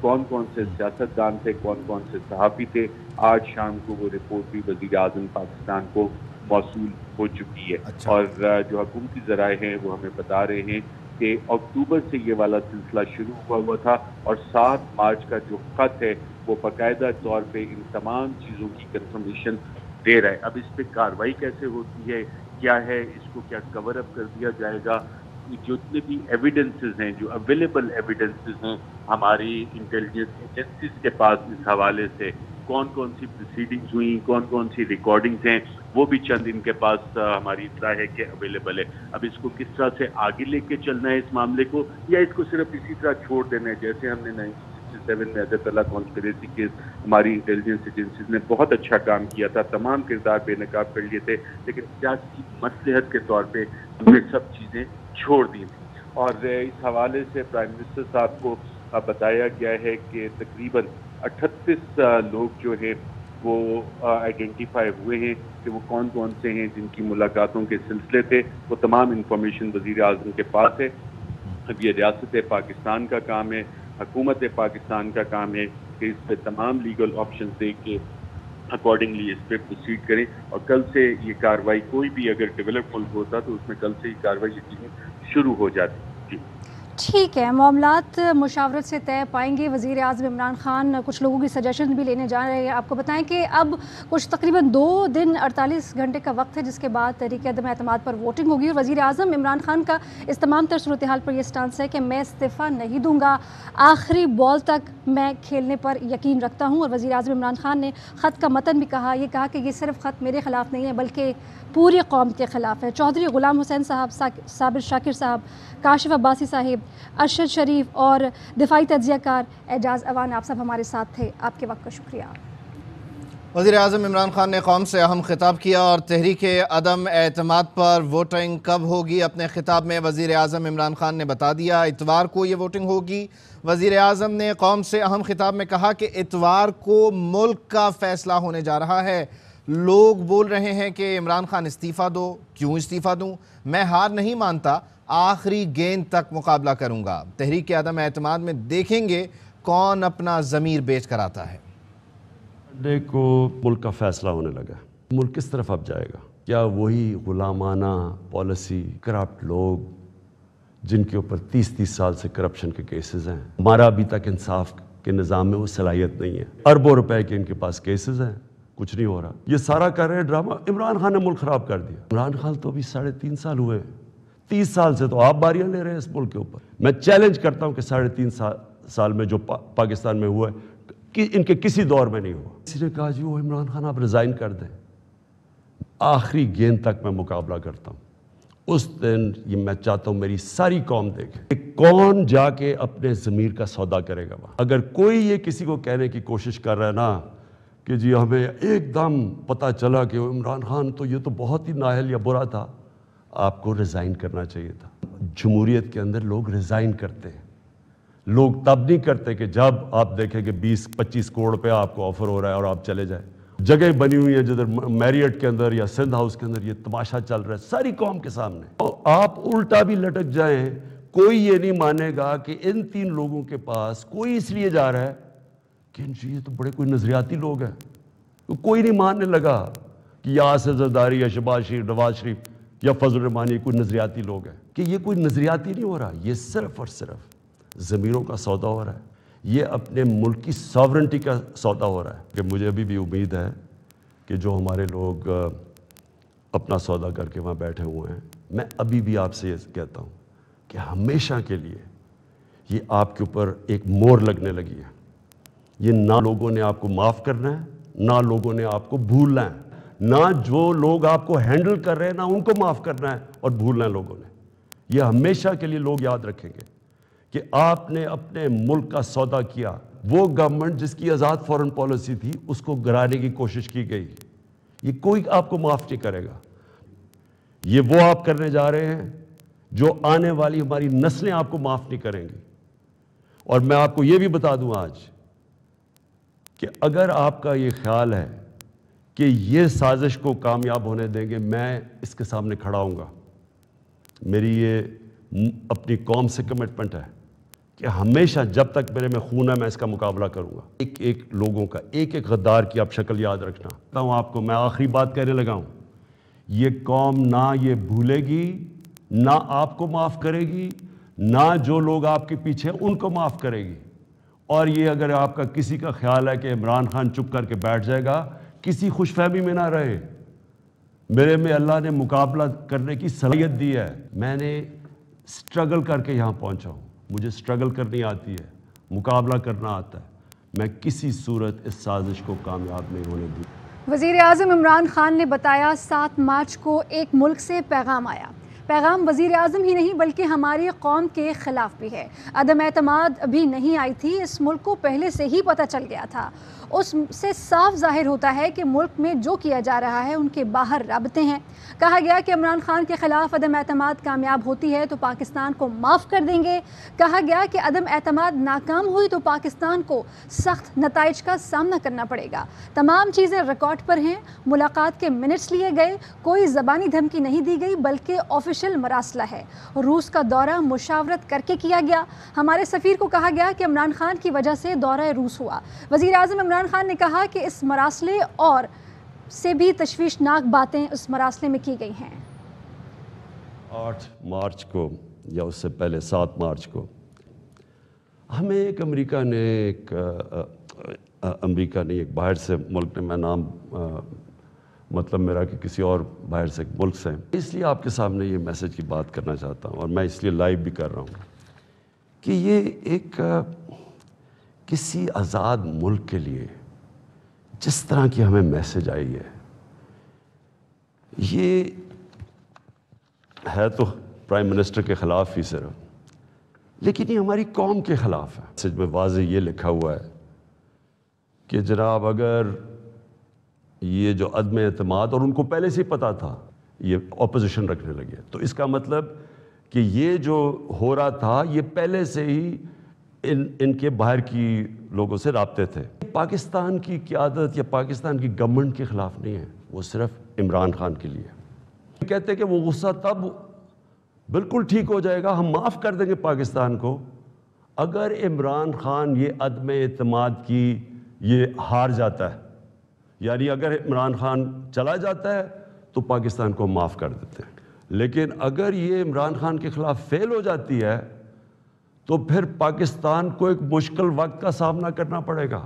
کون کون سے سیاستدان تھے, کون کون سے صحافی تھے. آج شام کو وہ رپورٹ بھی وزیر اعظم پاکستان کو موصول ہو چکی ہے. اور جو حکومتی ذرائع ہیں وہ ہمیں بتا رہے ہیں کہ اکتوبر سے یہ والا سلسلہ شروع ہوا تھا اور 7 مارچ کا جو خط ہے وہ باقاعدہ طور پہ ان تمام چیزوں کی کنفرمیشن دے رہا ہے. اب اس پہ کارروائی کیسے ہوتی ہے, کیا ہے, اس کو کیا کور اپ کر دیا جائے گا, جتنے بھی ایویڈنسز ہیں, جو اویلیبل ایویڈنسز ہیں ہماری انٹیلیجنس ایجنسیز کے پاس اس حوالے سے, کون کون سی پروسیڈنگز ہوئیں, کون کون سی ریکارڈنگز ہیں, وہ بھی چند ان کے پاس ہماری اطلاع ہے کہ اویلیبل ہے. اب اس کو کس طرح سے آگے لے کے چلنا ہے اس معاملے کو, یا اس کو صرف اسی طرح چھوڑ دینا ہے جیسے ہم نے 1967 میں حضرت اللہ کانسپریسی کیس, ہماری انٹیلیجنس ایجنسیز نے بہت اچھا کام کیا تھا, تمام کردار بے نقاب کر لیے تھے, لیکن سیاسی مصلحت کے طور پہ ہم نے سب چیزیں چھوڑ دی تھیں. اور اس حوالے سے پرائم منسٹر صاحب کو بتایا گیا ہے کہ تقریباً 38 لوگ جو ہیں وہ آئیڈینٹیفائی ہوئے ہیں کہ وہ کون کون سے ہیں جن کی ملاقاتوں کے سلسلے تھے. وہ تمام انفارمیشن وزیر اعظم کے پاس ہے. اب یہ ریاست پاکستان کا کام ہے, حکومت پاکستان کا کام ہے کہ اس پہ تمام لیگل آپشنز دے کے اکارڈنگلی اس پہ پروسیڈ کریں. اور کل سے یہ کارروائی, کوئی بھی اگر ڈیولپ ملک ہوتا تو اس میں کل سے یہ کارروائی یقیناً شروع ہو جاتی. جی ٹھیک ہے, معاملات مشاورت سے طے پائیں گے. وزیر اعظم عمران خان کچھ لوگوں کی سجیشن بھی لینے جا رہے ہیں. آپ کو بتائیں کہ اب کچھ تقریباً 2 دن 48 گھنٹے کا وقت ہے جس کے بعد تحریک عدم اعتماد پر ووٹنگ ہوگی, اور وزیر اعظم عمران خان کا اس تمام تر صورتحال پر یہ سٹانس ہے کہ میں استعفیٰ نہیں دوں گا, آخری بال تک میں کھیلنے پر یقین رکھتا ہوں. اور وزیر اعظم عمران خان نے خط کا متن بھی کہا, یہ کہا کہ یہ صرف خط میرے خلاف نہیں ہے بلکہ پوری قوم کے خلاف ہے. چودھری غلام حسین صاحب, صابر شاکر صاحب, کاشف عباسی صاحب, ارشد شریف اور دفاعی تجزیہ کار اعجاز اوان, آپ سب ہمارے ساتھ تھے. آپ کے وقت کا شکریہ. وزیر اعظم عمران خان نے قوم سے اہم خطاب کیا اور تحریک عدم اعتماد پر ووٹنگ کب ہوگی, اپنے خطاب میں وزیر اعظم عمران خان نے بتا دیا اتوار کو یہ ووٹنگ ہوگی. وزیر اعظم نے قوم سے اہم خطاب میں کہا کہ اتوار کو ملک کا فیصلہ ہونے جا رہا ہے. لوگ بول رہے ہیں کہ عمران خان استعفیٰ دو, کیوں استعفیٰ دوں, میں ہار نہیں مانتا, آخری گیند تک مقابلہ کروں گا. تحریک عدم اعتماد میں دیکھیں گے کون اپنا ضمیر بیچ کر آتا ہے. کو ملک کا فیصلہ ہونے لگا, ملک کس طرف اب جائے گا. کیا وہی غلامانہ پالیسی, کرپٹ لوگ جن کے اوپر 30 سال سے کرپشن کے کیسز ہیں, ہمارا ابھی تک انصاف کے نظام میں وہ صلاحیت نہیں ہے. اربوں روپے کے ان کے پاس کیسز ہیں, کچھ نہیں ہو رہا. یہ سارا کر رہے ہیں ڈرامہ. عمران خان نے ملک خراب کر دیا. عمران خان تو ابھی 3.5 سال ہوئے ہیں, 30 سال سے تو آپ باریاں لے رہے ہیں اس ملک کے اوپر. میں چیلنج کرتا ہوں کہ 3.5 سال میں جو پاکستان میں ہوا ہے کہ ان کے کسی دور میں نہیں ہوا. کسی نے کہا جی وہ عمران خان آپ ریزائن کر دیں, آخری گیند تک میں مقابلہ کرتا ہوں. اس دن یہ میں چاہتا ہوں میری ساری قوم دیکھے کہ کون جا کے اپنے ضمیر کا سودا کرے گا وہاں. اگر کوئی یہ کسی کو کہنے کی کوشش کر رہا ہے نا کہ جی ہمیں ایک دم پتہ چلا کہ عمران خان تو یہ تو بہت ہی نااہل یا برا تھا, آپ کو ریزائن کرنا چاہیے تھا. جمہوریت کے اندر لوگ ریزائن کرتے ہیں, لوگ تب نہیں کرتے کہ جب آپ دیکھیں کہ 20-25 کروڑ روپے آپ کو آفر ہو رہا ہے اور آپ چلے جائیں. جگہ بنی ہوئی ہیں جدھر میریٹ کے اندر یا سندھ ہاؤس کے اندر یہ تماشا چل رہا ہے ساری قوم کے سامنے. آپ الٹا بھی لٹک جائیں, کوئی یہ نہیں مانے گا کہ ان 3 لوگوں کے پاس کوئی اس لیے جا رہا ہے کہ یہ تو بڑے کوئی نظریاتی لوگ ہیں. کوئی نہیں ماننے لگا کہ یا آصف زرداری یا شہباز شریف, نواز شریف یا فضل الرحمانی کوئی نظریاتی لوگ ہیں, کہ یہ کوئی نظریاتی نہیں ہو رہا. یہ صرف اور صرف ضمیروں کا سودا ہو رہا ہے, یہ اپنے ملک کی ساورنٹی کا سودا ہو رہا ہے. کہ مجھے ابھی بھی امید ہے کہ جو ہمارے لوگ اپنا سودا کر کے وہاں بیٹھے ہوئے ہیں, میں ابھی بھی آپ سے یہ کہتا ہوں کہ ہمیشہ کے لیے یہ آپ کے اوپر ایک مور لگنے لگی ہے. یہ نہ لوگوں نے آپ کو معاف کرنا ہے, نہ لوگوں نے آپ کو بھولنا ہے, نہ جو لوگ آپ کو ہینڈل کر رہے ہیں نہ ان کو معاف کرنا ہے اور بھولنا ہے لوگوں نے. یہ ہمیشہ کے لیے لوگ یاد رکھیں گے کہ آپ نے اپنے ملک کا سودا کیا. وہ گورنمنٹ جس کی آزاد فورن پالیسی تھی اس کو گرانے کی کوشش کی گئی, یہ کوئی آپ کو معاف نہیں کرے گا. یہ وہ آپ کرنے جا رہے ہیں جو آنے والی ہماری نسلیں آپ کو معاف نہیں کریں گی. اور میں آپ کو یہ بھی بتا دوں آج کہ اگر آپ کا یہ خیال ہے کہ یہ سازش کو کامیاب ہونے دیں گے, میں اس کے سامنے کھڑا ہوں گا. میری یہ اپنی قوم سے کمٹمنٹ ہے کہ ہمیشہ جب تک میرے میں خون ہے میں اس کا مقابلہ کروں گا. ایک ایک لوگوں کا، ایک ایک غدار کی آپ شکل یاد رکھنا. کہتا ہوں آپ کو، میں آخری بات کہنے لگا ہوں، یہ قوم نہ یہ بھولے گی، نہ آپ کو معاف کرے گی، نہ جو لوگ آپ کے پیچھے ان کو معاف کرے گی. اور یہ اگر آپ کا کسی کا خیال ہے کہ عمران خان چپ کر کے بیٹھ جائے گا، کسی خوش فہمی میں نہ رہے. میرے میں اللہ نے مقابلہ کرنے کی صلاحیت دی ہے. میں نے سٹرگل کر کے یہاں پہنچا ہوں. مجھے سٹرگل کرنی آتی ہے، مقابلہ کرنا آتا ہے. میں کسی صورت اس سازش کو کامیاب نہیں ہونے دوں. وزیر اعظم عمران خان نے بتایا 7 مارچ کو ایک ملک سے پیغام آیا. پیغام وزیر اعظم ہی نہیں بلکہ ہماری قوم کے خلاف بھی ہے. عدم اعتماد ابھی نہیں آئی تھی، اس ملک کو پہلے سے ہی پتہ چل گیا تھا. اس سے صاف ظاہر ہوتا ہے کہ ملک میں جو کیا جا رہا ہے ان کے باہر رابطے ہیں. کہا گیا کہ عمران خان کے خلاف عدم اعتماد کامیاب ہوتی ہے تو پاکستان کو معاف کر دیں گے. کہا گیا کہ عدم اعتماد ناکام ہوئی تو پاکستان کو سخت نتائج کا سامنا کرنا پڑے گا. تمام چیزیں ریکارڈ پر ہیں. ملاقات کے منٹس لیے گئے، کوئی زبانی دھمکی نہیں دی گئی بلکہ آفیشل مراسلہ ہے. روس کا دورہ مشاورت کر کے کیا گیا. ہمارے سفیر کو کہا گیا کہ عمران خان کی وجہ سے دورہ روس ہوا. وزیر اعظم عمران خان نے کہا کہ اس مراسلے اور سے بھی تشویشناک باتیں اس مراسلے میں کی گئی ہیں. 8 مارچ کو یا اس سے پہلے 7 مارچ کو ہمیں ایک امریکہ نے ایک باہر سے ملک نے، میں نام مطلب میرا کہ کسی اور باہر سے ایک ملک سے، اس لیے آپ کے سامنے یہ میسج کی بات کرنا چاہتا ہوں اور میں اس لیے لائیو بھی کر رہا ہوں کہ یہ ایک کسی آزاد ملک کے لیے جس طرح کی ہمیں میسج آئی ہے، یہ ہے تو پرائم منسٹر کے خلاف ہی صرف، لیکن یہ ہماری قوم کے خلاف ہے. میسج میں واضح یہ لکھا ہوا ہے کہ جناب اگر یہ جو عدم اعتماد، اور ان کو پہلے سے ہی پتا تھا یہ اپوزیشن رکھنے لگے، تو اس کا مطلب کہ یہ جو ہو رہا تھا یہ پہلے سے ہی ان کے باہر کی لوگوں سے رابطے تھے. پاکستان کی قیادت یا پاکستان کی گورنمنٹ کے خلاف نہیں ہے، وہ صرف عمران خان کے لیے. کہتے ہیں کہ وہ غصہ تب بالکل ٹھیک ہو جائے گا، ہم معاف کر دیں گے پاکستان کو اگر عمران خان یہ عدم اعتماد کی یہ ہار جاتا ہے. یعنی اگر عمران خان چلا جاتا ہے تو پاکستان کو معاف کر دیتے ہیں، لیکن اگر یہ عمران خان کے خلاف فیل ہو جاتی ہے تو پھر پاکستان کو ایک مشکل وقت کا سامنا کرنا پڑے گا.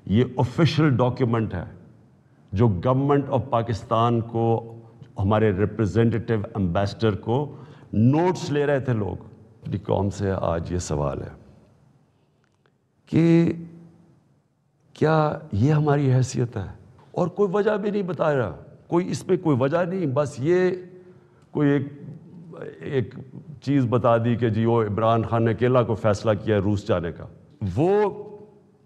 یہ آفیشیل ڈاکیومنٹ ہے جو گورنمنٹ آف پاکستان کو، ہمارے ریپرزینٹیٹیو ایمبیسڈر کو نوٹس لے رہے تھے لوگ. اپنی قوم سے آج یہ سوال ہے کہ کیا یہ ہماری حیثیت ہے؟ اور کوئی وجہ بھی نہیں بتا رہا، کوئی اس میں کوئی وجہ نہیں، بس یہ کوئی ایک چیز بتا دی کہ جی وہ عمران خان نے اکیلا کو فیصلہ کیا ہے روس جانے کا. وہ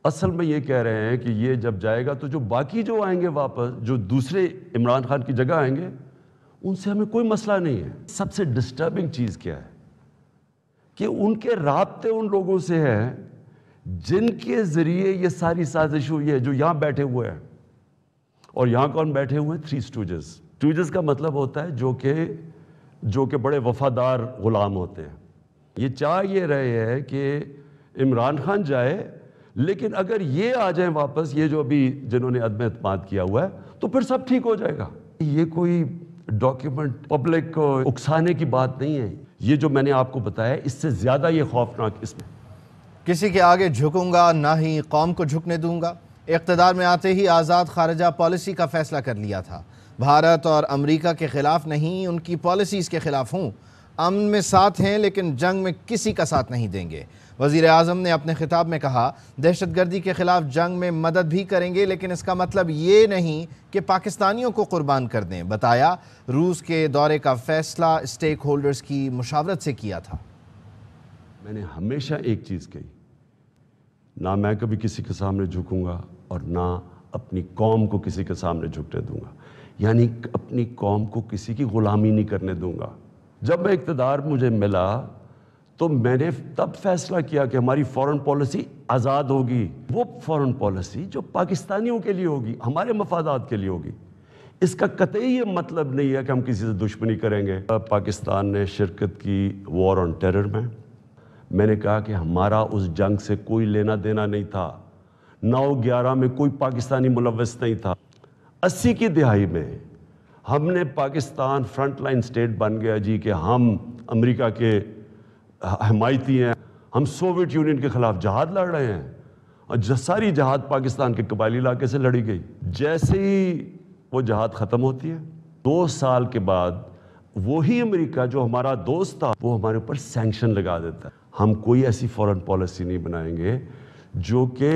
اصل میں یہ کہہ رہے ہیں کہ یہ جب جائے گا تو جو باقی جو آئیں گے واپس، جو دوسرے عمران خان کی جگہ آئیں گے، ان سے ہمیں کوئی مسئلہ نہیں ہے. سب سے ڈسٹربنگ چیز کیا ہے کہ ان کے رابطے ان لوگوں سے ہیں جن کے ذریعے یہ ساری سازش ہوئی ہے، جو یہاں بیٹھے ہوئے ہیں. اور یہاں کون بیٹھے ہوئے ہیں؟ 3 اسٹوجز. اسٹوجز کا مطلب ہوتا ہے جو کہ بڑے وفادار غلام ہوتے ہیں. یہ چاہ یہ رہے ہیں کہ عمران خان جائے، لیکن اگر یہ آ جائیں واپس، یہ جو ابھی جنہوں نے عدم اعتماد کیا ہوا ہے، تو پھر سب ٹھیک ہو جائے گا. یہ کوئی ڈاکیومنٹ پبلک کو اکسانے کی بات نہیں ہے. یہ جو میں نے آپ کو بتایا، اس سے زیادہ یہ خوفناک اس میں. کسی کے آگے جھکوں گا نہ ہی قوم کو جھکنے دوں گا. اقتدار میں آتے ہی آزاد خارجہ پالیسی کا فیصلہ کر لیا تھا. بھارت اور امریکہ کے خلاف نہیں، ان کی پالیسیز کے خلاف ہوں. امن میں ساتھ ہیں لیکن جنگ میں کسی کا ساتھ نہیں دیں گے. وزیر اعظم نے اپنے خطاب میں کہا دہشت گردی کے خلاف جنگ میں مدد بھی کریں گے، لیکن اس کا مطلب یہ نہیں کہ پاکستانیوں کو قربان کر دیں. بتایا روس کے دورے کا فیصلہ اسٹیک ہولڈرز کی مشاورت سے کیا تھا. میں نے ہمیشہ ایک چیز کہی، نہ میں کبھی کسی کے سامنے جھکوں گا اور نہ اپنی قوم کو کسی کے سامنے جھکنے دوں گا. یعنی اپنی قوم کو کسی کی غلامی نہیں کرنے دوں گا. جب میں اقتدار مجھے ملا تو میں نے تب فیصلہ کیا کہ ہماری فورن پالیسی آزاد ہوگی. وہ فورن پالیسی جو پاکستانیوں کے لیے ہوگی، ہمارے مفادات کے لیے ہوگی. اس کا قطعی یہ مطلب نہیں ہے کہ ہم کسی سے دشمنی کریں گے. پاکستان نے شرکت کی وار آن ٹیرر میں. میں نے کہا کہ ہمارا اس جنگ سے کوئی لینا دینا نہیں تھا، 9/11 میں کوئی پاکستانی ملوث نہیں تھا۔ 80 کی دہائی میں ہم نے پاکستان فرنٹ لائن سٹیٹ بن گیا جی کہ ہم امریکہ کے حمایتی ہیں، ہم سوویت یونین کے خلاف جہاد لڑ رہے ہیں، اور ساری جہاد پاکستان کے قبائلی علاقے سے لڑی گئی۔ جیسے ہی وہ جہاد ختم ہوتی ہے، 2 سال کے بعد وہی امریکہ جو ہمارا دوست تھا وہ ہمارے اوپر سینکشن لگا دیتا ہے۔ ہم کوئی ایسی فورن پالیسی نہیں بنائیں گے جو کہ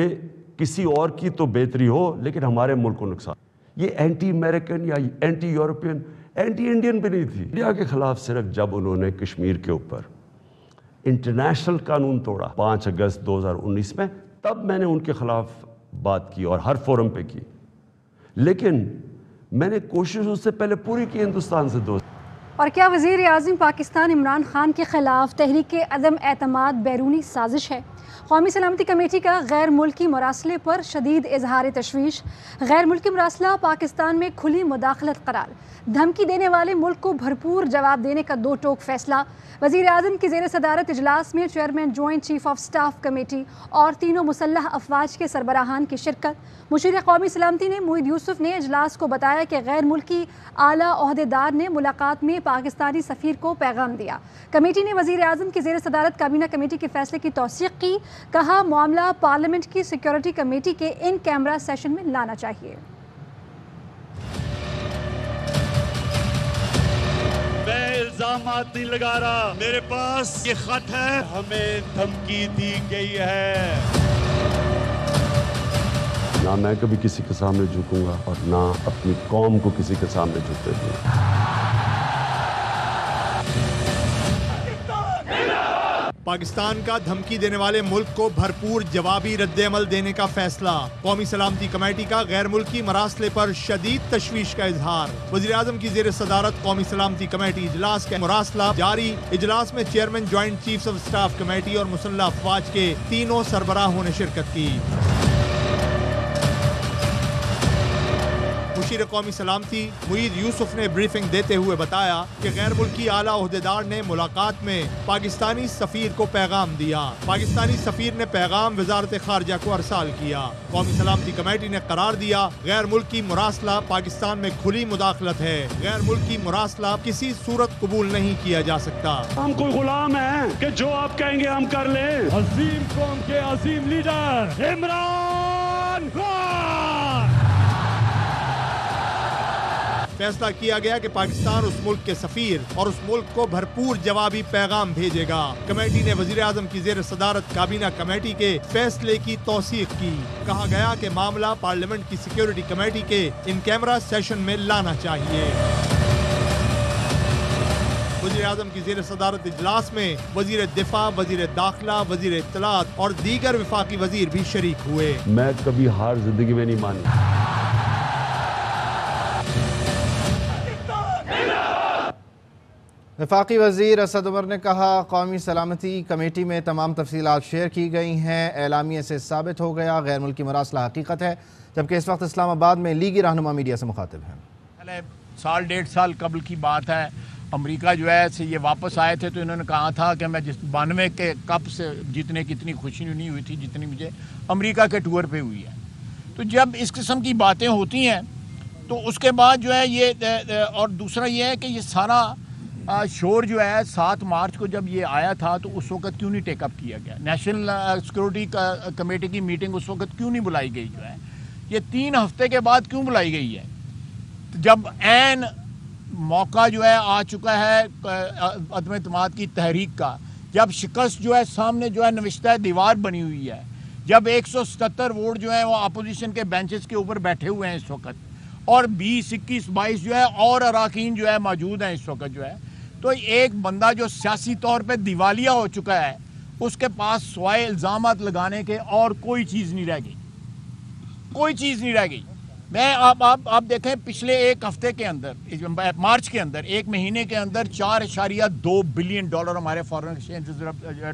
کسی اور کی تو بہتری ہو لیکن ہمارے ملک کو نقصان۔ یہ اینٹی امریکن یا اینٹی یورپین، اینٹی انڈین بھی نہیں تھی۔ انڈیا کے خلاف صرف جب انہوں نے کشمیر کے اوپر انٹرنیشنل قانون توڑا 5 اگست 2019 میں، تب میں نے ان کے خلاف بات کی اور ہر فورم پہ کی، لیکن میں نے کوشش اس سے پہلے پوری کی ہندوستان سے دوست۔ اور کیا وزیر اعظم پاکستان عمران خان کے خلاف تحریک عدم اعتماد بیرونی سازش ہے؟ قومی سلامتی کمیٹی کا غیر ملکی مراسلے پر شدید اظہار تشویش۔ غیر ملکی مراسلہ پاکستان میں کھلی مداخلت قرار، دھمکی دینے والے ملک کو بھرپور جواب دینے کا 2 ٹوک فیصلہ۔ وزیر اعظم کی زیر صدارت اجلاس میں chairman joint chief of staff committee اور تینوں مسلح افواج کے سربراہان کی شرکت۔ مشیر قومی سلامتی نے موحد یوسف نے اجلاس کو بتایا کہ غیر ملکی اعلیٰ عہدیدار نے ملاقات میں پاکستانی سفیر کو پیغام دیا۔ کمیٹی نے وزیر اعظم کی زیر صدارت کابینہ کمیٹی کے فیصلے کی توثیق کی، کہا معاملہ پارلیمنٹ کی سیکیورٹی کمیٹی کے ان کیمرہ سیشن میں لانا چاہیے۔ میں الزامات نہیں لگا رہا، میرے پاس یہ خط ہے، ہمیں دھمکی دی گئی ہے۔ نہ میں کبھی کسی کے سامنے جھکوں گا اور نہ اپنی قوم کو کسی کے سامنے جھکتے دوں گا۔ پاکستان کا دھمکی دینے والے ملک کو بھرپور جوابی رد عمل دینے کا فیصلہ۔ قومی سلامتی کمیٹی کا غیر ملکی مراسلے پر شدید تشویش کا اظہار۔ وزیر اعظم کی زیر صدارت قومی سلامتی کمیٹی اجلاس کا مراسلہ جاری۔ اجلاس میں chairman joint chief of staff committee اور مسلح افواج کے تینوں سربراہوں نے شرکت کی۔ مشیر قومی سلامتی موحد یوسف نے بریفنگ دیتے ہوئے بتایا کہ غیر ملکی اعلیٰ عہدیدار نے ملاقات میں پاکستانی سفیر کو پیغام دیا۔ پاکستانی سفیر نے پیغام وزارت خارجہ کو ارسال کیا۔ قومی سلامتی کمیٹی نے قرار دیا غیر ملکی مراسلہ پاکستان میں کھلی مداخلت ہے، غیر ملکی مراسلہ کسی صورت قبول نہیں کیا جا سکتا۔ ہم کوئی غلام ہیں کہ جو آپ کہیں گے ہم کر لیں۔ عظیم قوم کے عظیم لیڈر عمران خان۔ فیصلہ کیا گیا کہ پاکستان اس ملک کے سفیر اور اس ملک کو بھرپور جوابی پیغام بھیجے گا۔ کمیٹی نے وزیر اعظم کی زیر صدارت کابینہ کمیٹی کے فیصلے کی توثیق کی۔ کہا گیا کہ معاملہ پارلیمنٹ کی سیکیورٹی کمیٹی کے ان کیمرہ سیشن میں لانا چاہیے۔ وزیر اعظم کی زیر صدارت اجلاس میں وزیر دفاع، وزیر داخلہ، وزیر اطلاعات اور دیگر وفاقی وزیر بھی شریک ہوئے۔ میں کبھی ہار زندگی میں نہیں مانی۔ وفاقی وزیر اسد عمر نے کہا قومی سلامتی کمیٹی میں تمام تفصیلات شیئر کی گئی ہیں، اعلامیے سے ثابت ہو گیا غیر ملکی مراسلہ حقیقت ہے، جبکہ اس وقت اسلام آباد میں لیگی رہنما میڈیا سے مخاطب ہیں۔ سال 1.5 سال قبل کی بات ہے، امریکہ جو ہے سے یہ واپس آئے تھے تو انہوں نے کہا تھا کہ میں جس 92 کے کپ سے جیتنے کی اتنی خوشی نہیں ہوئی تھی جتنی مجھے امریکہ کے ٹور پہ ہوئی ہے۔ تو جب اس قسم کی باتیں ہوتی ہیں تو اس کے بعد جو ہے یہ، اور دوسرا یہ ہے کہ یہ سارا شور جو ہے 7 مارچ کو جب یہ آیا تھا تو اس وقت کیوں نہیں ٹیک اپ کیا گیا؟ نیشنل سیکورٹی کمیٹی کی میٹنگ اس وقت کیوں نہیں بلائی گئی؟ جو ہے یہ 3 ہفتے کے بعد کیوں بلائی گئی ہے؟ جب عین موقع جو ہے آ چکا ہے عدم اعتماد کی تحریک کا، جب شکست جو ہے سامنے جو ہے نوشتہ دیوار بنی ہوئی ہے، جب 177 ووٹ جو ہے وہ اپوزیشن کے بینچز کے اوپر بیٹھے ہوئے ہیں اس وقت، اور 20, 21, 22 جو ہے اور اراکین جو ہے موجود ہیں اس وقت جو ہے، تو ایک بندہ جو سیاسی طور پہ دیوالیہ ہو چکا ہے اس کے پاس سوائے الزامات لگانے کے اور کوئی چیز نہیں رہ گئی، کوئی چیز نہیں رہ گئی۔ میں آپ دیکھیں پچھلے 1 ہفتے کے اندر، مارچ کے اندر، 1 مہینے کے اندر 4.2 بلین ڈالر ہمارے فارن ایکسچینج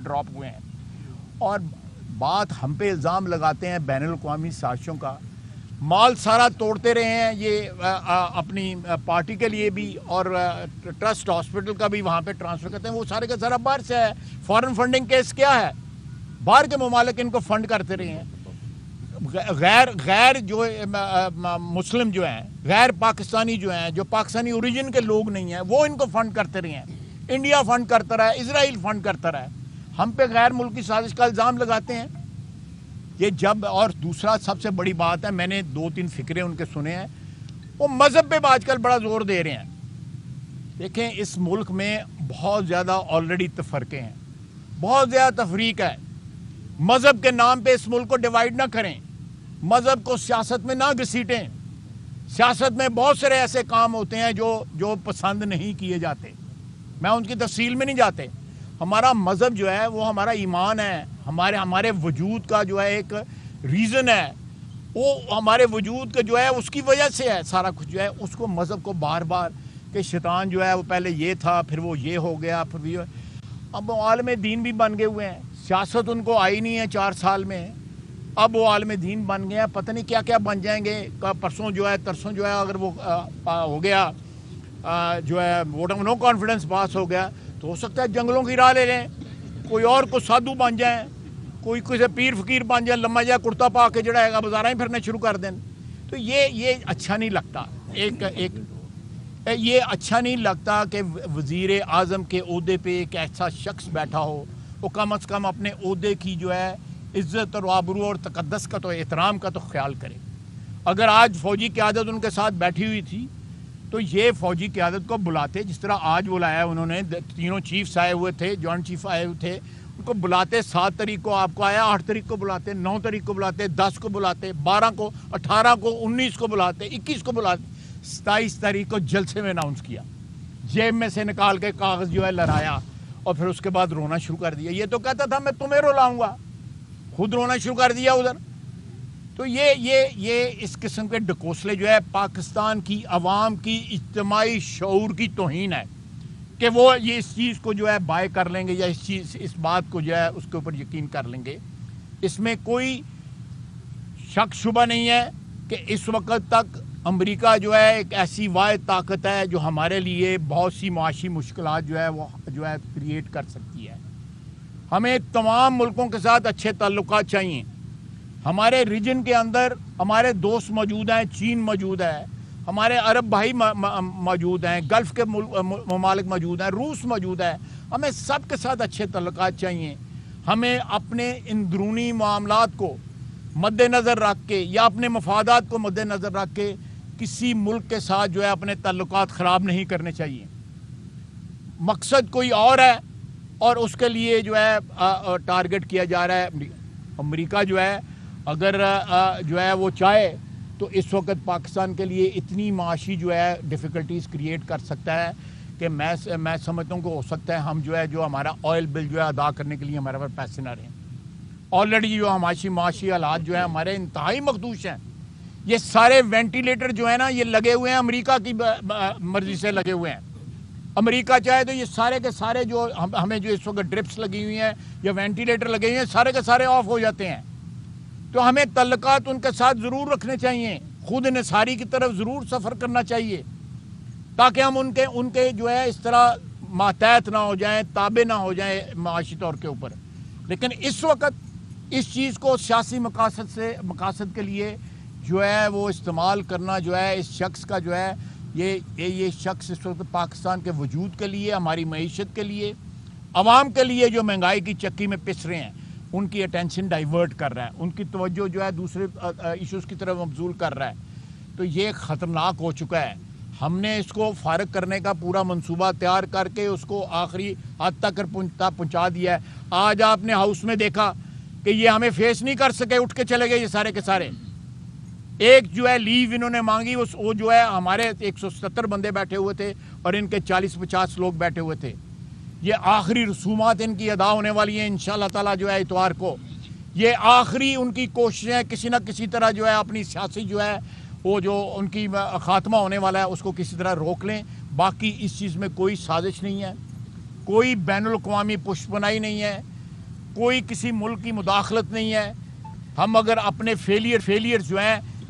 ڈراپ ہوئے ہیں، اور بات ہم پہ الزام لگاتے ہیں بین الاقوامی سازشوں کا۔ مال سارا توڑتے رہے ہیں یہ اپنی پارٹی کے لیے بھی، اور ٹرسٹ ہاسپٹل کا بھی وہاں پہ ٹرانسفر کرتے ہیں، وہ سارے کا سارا باہر سے ہے۔ فارن فنڈنگ کیس کیا ہے؟ باہر کے ممالک ان کو فنڈ کرتے رہے ہیں۔ غیر جو مسلم جو ہیں، غیر پاکستانی جو ہیں، جو پاکستانی اوریجن کے لوگ نہیں ہیں، وہ ان کو فنڈ کرتے رہے ہیں۔ انڈیا فنڈ کرتا رہا ہے، اسرائیل فنڈ کرتا رہا ہے، ہم پہ غیر ملکی سازش کا الزام لگاتے ہیں یہ جب۔ اور دوسرا سب سے بڑی بات ہے، میں نے 2-3 فکرے ان کے سنے ہیں، وہ مذہب پہ آج کل بڑا زور دے رہے ہیں۔ دیکھیں اس ملک میں بہت زیادہ آلریڈی تفرقے ہیں، بہت زیادہ تفریق ہے۔ مذہب کے نام پہ اس ملک کو ڈیوائیڈ نہ کریں، مذہب کو سیاست میں نہ گھسیٹیں۔ سیاست میں بہت سارے ایسے کام ہوتے ہیں جو پسند نہیں کیے جاتے، میں ان کی تفصیل میں نہیں جاتے۔ ہمارا مذہب جو ہے وہ ہمارا ایمان ہے، ہمارے وجود کا جو ہے ایک ریزن ہے، وہ ہمارے وجود کا جو ہے اس کی وجہ سے ہے سارا کچھ جو ہے۔ اس کو مذہب کو بار بار کہ شیطان جو ہے وہ پہلے یہ تھا، پھر وہ یہ ہو گیا، پھر یہ، اب وہ عالم دین بھی بن گئے ہوئے ہیں۔ سیاست ان کو آئی نہیں ہے 4 سال میں، اب وہ عالم دین بن گئے ہیں، پتہ نہیں کیا کیا بن جائیں گے۔ پرسوں جو ہے ترسوں جو ہے اگر وہ ہو گیا جو ہے ووٹ آف نو کانفیڈنس پاس ہو گیا تو ہو سکتا ہے جنگلوں کی راہ لے لیں، کوئی اور کو سادھو بن جائیں، کوئی کسی پیر فقیر بن جائے، لمبا جائے کرتا پا کے جڑائے گا بازاریں پھرنے شروع کر دیں۔ تو یہ اچھا نہیں لگتا، یہ اچھا نہیں لگتا کہ وزیر اعظم کے عہدے پہ ایک ایسا شخص بیٹھا ہو، وہ کم از کم اپنے عہدے کی جو ہے عزت اور آبرو اور تقدس کا تو احترام کا تو خیال کرے۔ اگر آج فوجی قیادت ان کے ساتھ بیٹھی ہوئی تھی تو یہ فوجی قیادت کو بلاتے، جس طرح آج بلایا انہوں نے، تینوں چیفز آئے ہوئے تھے، جوائنٹ چیف آئے ہوئے تھے، ان کو بلاتے 7 تاریخ کو آپ کو آیا، 8 تاریخ کو بلاتے، 9 تاریخ کو بلاتے، 10 کو بلاتے، 12 کو، 18 کو، 19 کو بلاتے، 21 کو بلاتے، 27 تاریخ کو جلسے میں اناؤنس کیا، جیب میں سے نکال کے کاغذ جو ہے لہرایا اور پھر اس کے بعد رونا شروع کر دیا۔ یہ تو کہتا تھا میں تمہیں رلاؤں گا، خود رونا شروع کر دیا ادھر۔ تو یہ اس قسم کے ڈکوسلے جو ہے پاکستان کی عوام کی اجتماعی شعور کی توہین ہے کہ وہ یہ اس چیز کو جو ہے بائے کر لیں گے یا اس بات کو جو ہے اس کے اوپر یقین کر لیں گے۔ اس میں کوئی شک شبہ نہیں ہے کہ اس وقت تک امریکہ جو ہے ایک ایسی واحد طاقت ہے جو ہمارے لیے بہت سی معاشی مشکلات جو ہے کریٹ کر سکتی ہے۔ ہمیں تمام ملکوں کے ساتھ اچھے تعلقات چاہیے۔ ہمارے ریجن کے اندر ہمارے دوست موجود ہیں، چین موجود ہے، ہمارے عرب بھائی موجود ہیں، گلف کے ممالک موجود ہیں، روس موجود ہے۔ ہمیں سب کے ساتھ اچھے تعلقات چاہیے۔ ہمیں اپنے اندرونی معاملات کو مد نظر رکھ کے یا اپنے مفادات کو مد نظر رکھ کے کسی ملک کے ساتھ جو ہے اپنے تعلقات خراب نہیں کرنے چاہیے۔ مقصد کوئی اور ہے اور اس کے لیے جو ہے ٹارگٹ کیا جا رہا ہے۔ امریکہ جو ہے اگر جو ہے وہ چاہے تو اس وقت پاکستان کے لیے اتنی معاشی جو ہے ڈیفیکلٹیز کریٹ کر سکتا ہے کہ میں سمجھتا ہوں کہ ہو سکتا ہے ہم جو ہمارا آئل بل جو ہے ادا کرنے کے لیے ہمارے پاس پیسے نہ رہیں۔ آلریڈی جو معاشی حالات جو ہے ہمارے انتہائی مخدوش ہیں۔ یہ سارے وینٹیلیٹر جو ہے نا یہ لگے ہوئے ہیں امریکہ کی مرضی سے لگے ہوئے ہیں۔ امریکہ چاہے تو یہ سارے کے سارے جو ہمیں جو اس وقت ڈرپس لگی ہوئی ہیں یا وینٹیلیٹر لگے ہوئے ہیں سارے کے سارے آف ہو جاتے ہیں۔ تو ہمیں تعلقات ان کے ساتھ ضرور رکھنے چاہیے، خود انحصاری کی طرف ضرور سفر کرنا چاہیے تاکہ ہم ان کے جو ہے اس طرح ماتحت نہ ہو جائیں، تابع نہ ہو جائیں معاشی طور کے اوپر۔ لیکن اس وقت اس چیز کو سیاسی مقاصد کے لیے جو ہے وہ استعمال کرنا جو ہے اس شخص کا جو ہے یہ شخص اس وقت پاکستان کے وجود کے لیے، ہماری معیشت کے لیے، عوام کے لیے جو مہنگائی کی چکی میں پس رہے ہیں ان کی اٹینشن ڈائیورٹ کر رہا ہے، ان کی توجہ جو ہے دوسرے ایشوز کی طرف مبذول کر رہا ہے۔ تو یہ خطرناک ہو چکا ہے۔ ہم نے اس کو فارغ کرنے کا پورا منصوبہ تیار کر کے اس کو آخری حد تک پہنچا دیا ہے۔ آج آپ نے ہاؤس میں دیکھا کہ یہ ہمیں فیس نہیں کر سکے، اٹھ کے چلے گئے یہ سارے کے سارے۔ ایک جو ہے لیو انہوں نے مانگی، وہ جو ہے ہمارے 170 بندے بیٹھے ہوئے تھے اور ان کے 40-50 لوگ بیٹھے ہوئے تھے۔ یہ آخری رسومات ان کی ادا ہونے والی ہیں انشاءاللہ تعالیٰ جو ہے اتوار کو۔ یہ آخری ان کی کوششیں کسی نہ کسی طرح جو ہے اپنی سیاسی جو ہے وہ جو ان کی خاتمہ ہونے والا ہے اس کو کسی طرح روک لیں۔ باقی اس چیز میں کوئی سازش نہیں ہے، کوئی بین الاقوامی پشت پناہی نہیں ہے، کوئی کسی ملک کی مداخلت نہیں ہے۔ ہم اگر اپنے فیلئر جو ہیں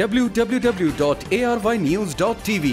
www.arYnews.tv।